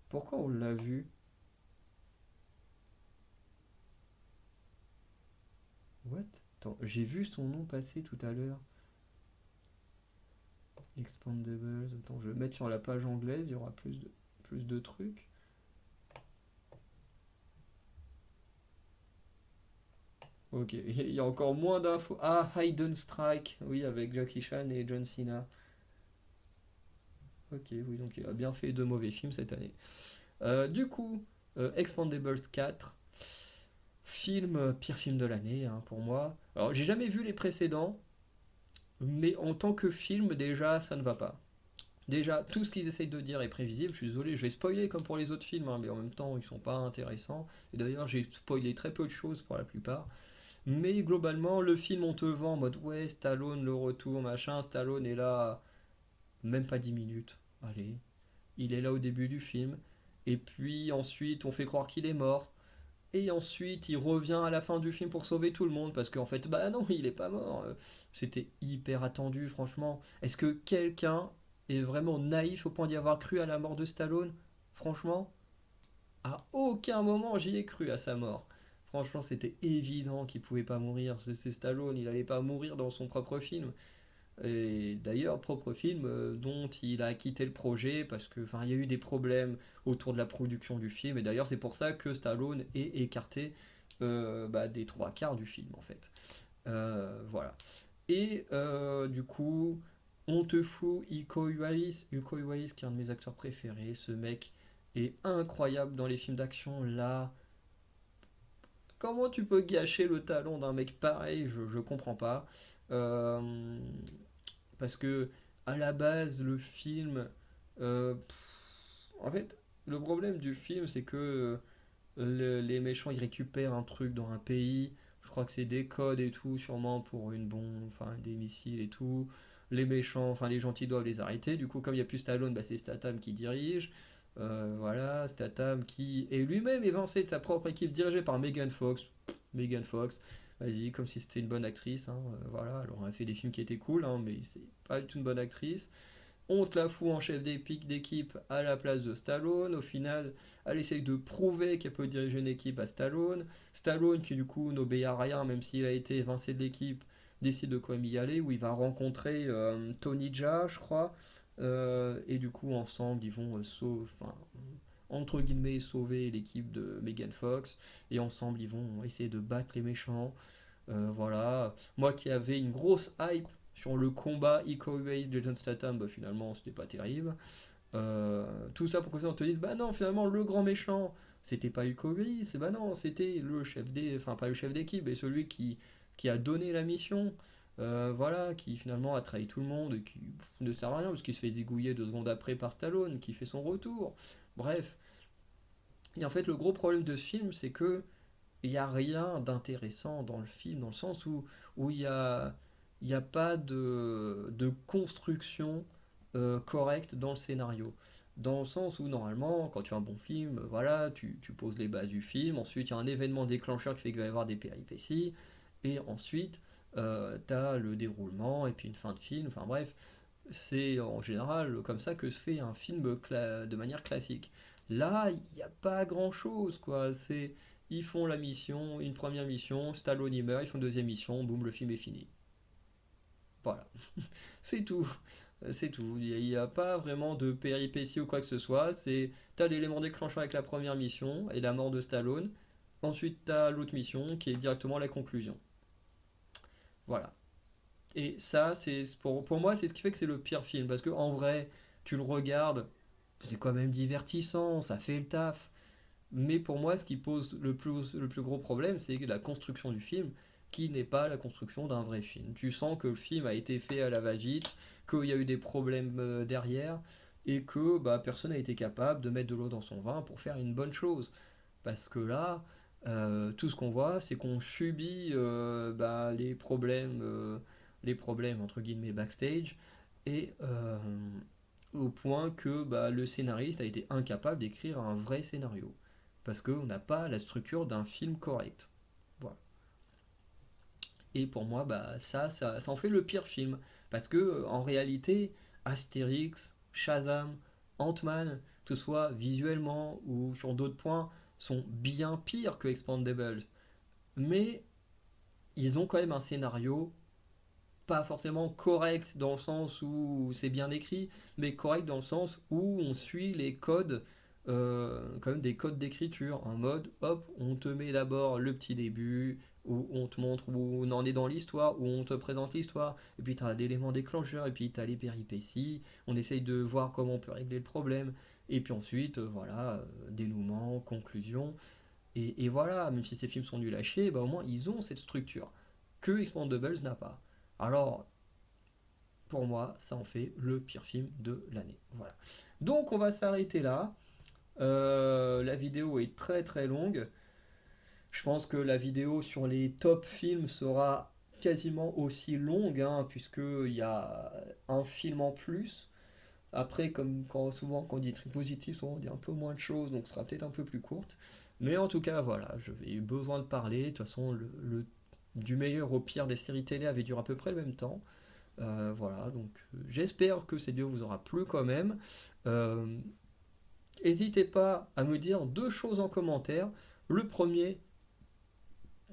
pourquoi on l'a vu? What? Attends, j'ai vu son nom passer tout à l'heure. Expandables. Attends, je vais mettre sur la page anglaise, il y aura plus de trucs. Ok, il y a encore moins d'infos. Ah, Hidden Strike, oui, avec Jackie Chan et John Cena. Ok, oui, donc il a bien fait deux mauvais films cette année. Du coup, Expandables 4, pire film de l'année hein, pour moi. Alors, j'ai jamais vu les précédents, mais en tant que film, déjà, ça ne va pas. Déjà, tout ce qu'ils essayent de dire est prévisible. Je suis désolé, je vais spoiler comme pour les autres films, hein, mais en même temps, ils sont pas intéressants. Et d'ailleurs, j'ai spoilé très peu de choses pour la plupart. Mais globalement, le film, on te vend en mode ouais, Stallone, le retour, machin. Stallone est là, même pas 10 minutes. Allez, il est là au début du film. Et puis ensuite, on fait croire qu'il est mort. Et ensuite, il revient à la fin du film pour sauver tout le monde. Parce qu'en fait, bah non, il est pas mort. C'était hyper attendu, franchement. Est-ce que quelqu'un est vraiment naïf au point d'y avoir cru à la mort de Stallone? Franchement, à aucun moment j'y ai cru à sa mort. franchement, c'était évident qu'il pouvait pas mourir. C'est Stallone, il allait pas mourir dans son propre film. Et d'ailleurs, propre film dont il a quitté le projet parce que, enfin, il y a eu des problèmes autour de la production du film. Et d'ailleurs, c'est pour ça que Stallone est écarté des trois quarts du film, en fait. Voilà. Et du coup, on te fout Iko Uwais. Iko Uwais, qui est un de mes acteurs préférés. Ce mec est incroyable dans les films d'action. Là, comment tu peux gâcher le talent d'un mec pareil? Je comprends pas. Euh, Parce que à la base, le film, en fait, le problème du film, c'est que les méchants ils récupèrent un truc dans un pays. Je crois que c'est des codes et tout, sûrement pour une bombe, enfin des missiles et tout. Les méchants, enfin les gentils doivent les arrêter. Du coup, comme il n'y a plus Stallone, bah, c'est Statham qui dirige. Voilà, Statham qui est lui-même évincé de sa propre équipe dirigée par Megan Fox. Megan Fox, vas-y, comme si c'était une bonne actrice, hein. Voilà, elle aurait fait des films qui étaient cool, hein, mais c'est pas du tout une bonne actrice. On te la fout en chef d'équipe à la place de Stallone. Au final, elle essaye de prouver qu'elle peut diriger une équipe à Stallone. Stallone, qui du coup n'obéit à rien, même s'il a été évincé de l'équipe, décide de quand même y aller, où il va rencontrer Tony Jaa, je crois. Et du coup, ensemble, ils vont enfin, entre guillemets, sauver l'équipe de Megan Fox. Et ensemble, ils vont essayer de battre les méchants. Voilà. Moi qui avais une grosse hype sur le combat Iko Uwais de John Statham, bah, finalement c'était pas terrible. Tout ça pour que on te dise, bah non, finalement le grand méchant, c'était pas Iko Uwais, c'est bah non, c'était le chef des, enfin pas le chef d'équipe, mais celui qui a donné la mission. Voilà, qui finalement a trahi tout le monde et qui ne sert à rien parce qu'il se fait zigouiller 2 secondes après par Stallone, qui fait son retour. Bref. Et en fait, le gros problème de ce film, c'est que il n'y a rien d'intéressant dans le film, dans le sens où il y a pas de construction correcte dans le scénario. Dans le sens où normalement, quand tu as un bon film, voilà, tu poses les bases du film, ensuite il y a un événement déclencheur qui fait qu'il va y avoir des péripéties, et ensuite tu as le déroulement et puis une fin de film, enfin bref, c'est en général comme ça que se fait un film de manière classique. Là, il n'y a pas grand-chose, quoi. Ils font la mission, une première mission, Stallone il meurt, ils font une deuxième mission, boum, le film est fini. Voilà, c'est tout. C'est tout. Il n'y a pas vraiment de péripéties ou quoi que ce soit. T'as l'élément déclencheur avec la première mission et la mort de Stallone. Ensuite, t'as l'autre mission qui est directement la conclusion. Voilà. Et ça, pour moi, c'est ce qui fait que c'est le pire film. Parce que en vrai, tu le regardes, c'est quand même divertissant, ça fait le taf. Mais pour moi, ce qui pose le plus gros problème, c'est la construction du film, qui n'est pas la construction d'un vrai film. Tu sens que le film a été fait à la va-vite, qu'il y a eu des problèmes derrière, et que bah, personne n'a été capable de mettre de l'eau dans son vin pour faire une bonne chose. Parce que là, tout ce qu'on voit, c'est qu'on subit les problèmes entre guillemets backstage, et au point que bah, le scénariste a été incapable d'écrire un vrai scénario. Parce qu'on n'a pas la structure d'un film correct. Voilà. Et pour moi, bah, ça en fait le pire film. Parce que en réalité, Astérix, Shazam, Ant-Man, que ce soit visuellement ou sur d'autres points, sont bien pires que Expandables. Mais ils ont quand même un scénario pas forcément correct dans le sens où c'est bien écrit, mais correct dans le sens où on suit les codes, quand même des codes d'écriture, en mode, hop, on te met d'abord le petit début, où on te montre où on en est dans l'histoire, où on te présente l'histoire, et puis tu as l'élément déclencheur, et puis tu as les péripéties, on essaye de voir comment on peut régler le problème, et puis ensuite, voilà, dénouement, conclusion, et voilà, même si ces films sont nuls à chier, bah, au moins ils ont cette structure que Expandables n'a pas. Alors, pour moi, ça en fait le pire film de l'année. Voilà. Donc, on va s'arrêter là. La vidéo est très très longue. Je pense que la vidéo sur les top films sera quasiment aussi longue, hein, puisqu'il y a un film en plus. Après, comme souvent quand on dit trucs positifs, souvent on dit un peu moins de choses, donc ce sera peut-être un peu plus courte. Mais en tout cas, voilà, j'avais eu besoin de parler. De toute façon, du meilleur au pire des séries télé avait duré à peu près le même temps. Voilà, donc j'espère que cette vidéo vous aura plu quand même. Euh, N'hésitez pas à me dire 2 choses en commentaire. Le premier,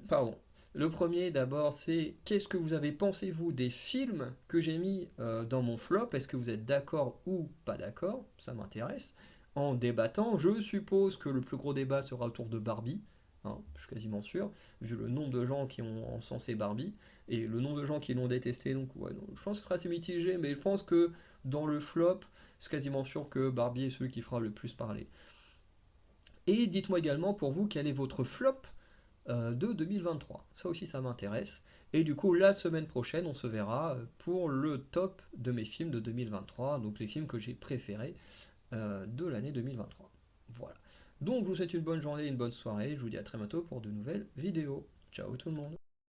Pardon. Le premier d'abord, c'est qu'est-ce que vous avez pensé vous des films que j'ai mis dans mon flop? Est-ce que vous êtes d'accord ou pas d'accord? Ça m'intéresse. En débattant, je suppose que le plus gros débat sera autour de Barbie, hein, je suis quasiment sûr, vu le nombre de gens qui ont encensé Barbie et le nombre de gens qui l'ont détesté. Donc ouais, non, je pense que ce sera assez mitigé, mais je pense que dans le flop, c'est quasiment sûr que Barbie est celui qui fera le plus parler. Et dites-moi également pour vous quel est votre flop de 2023. Ça aussi, ça m'intéresse. Et du coup, la semaine prochaine, on se verra pour le top de mes films de 2023, donc les films que j'ai préférés de l'année 2023. Voilà. Donc, je vous souhaite une bonne journée, une bonne soirée. Je vous dis à très bientôt pour de nouvelles vidéos. Ciao tout le monde.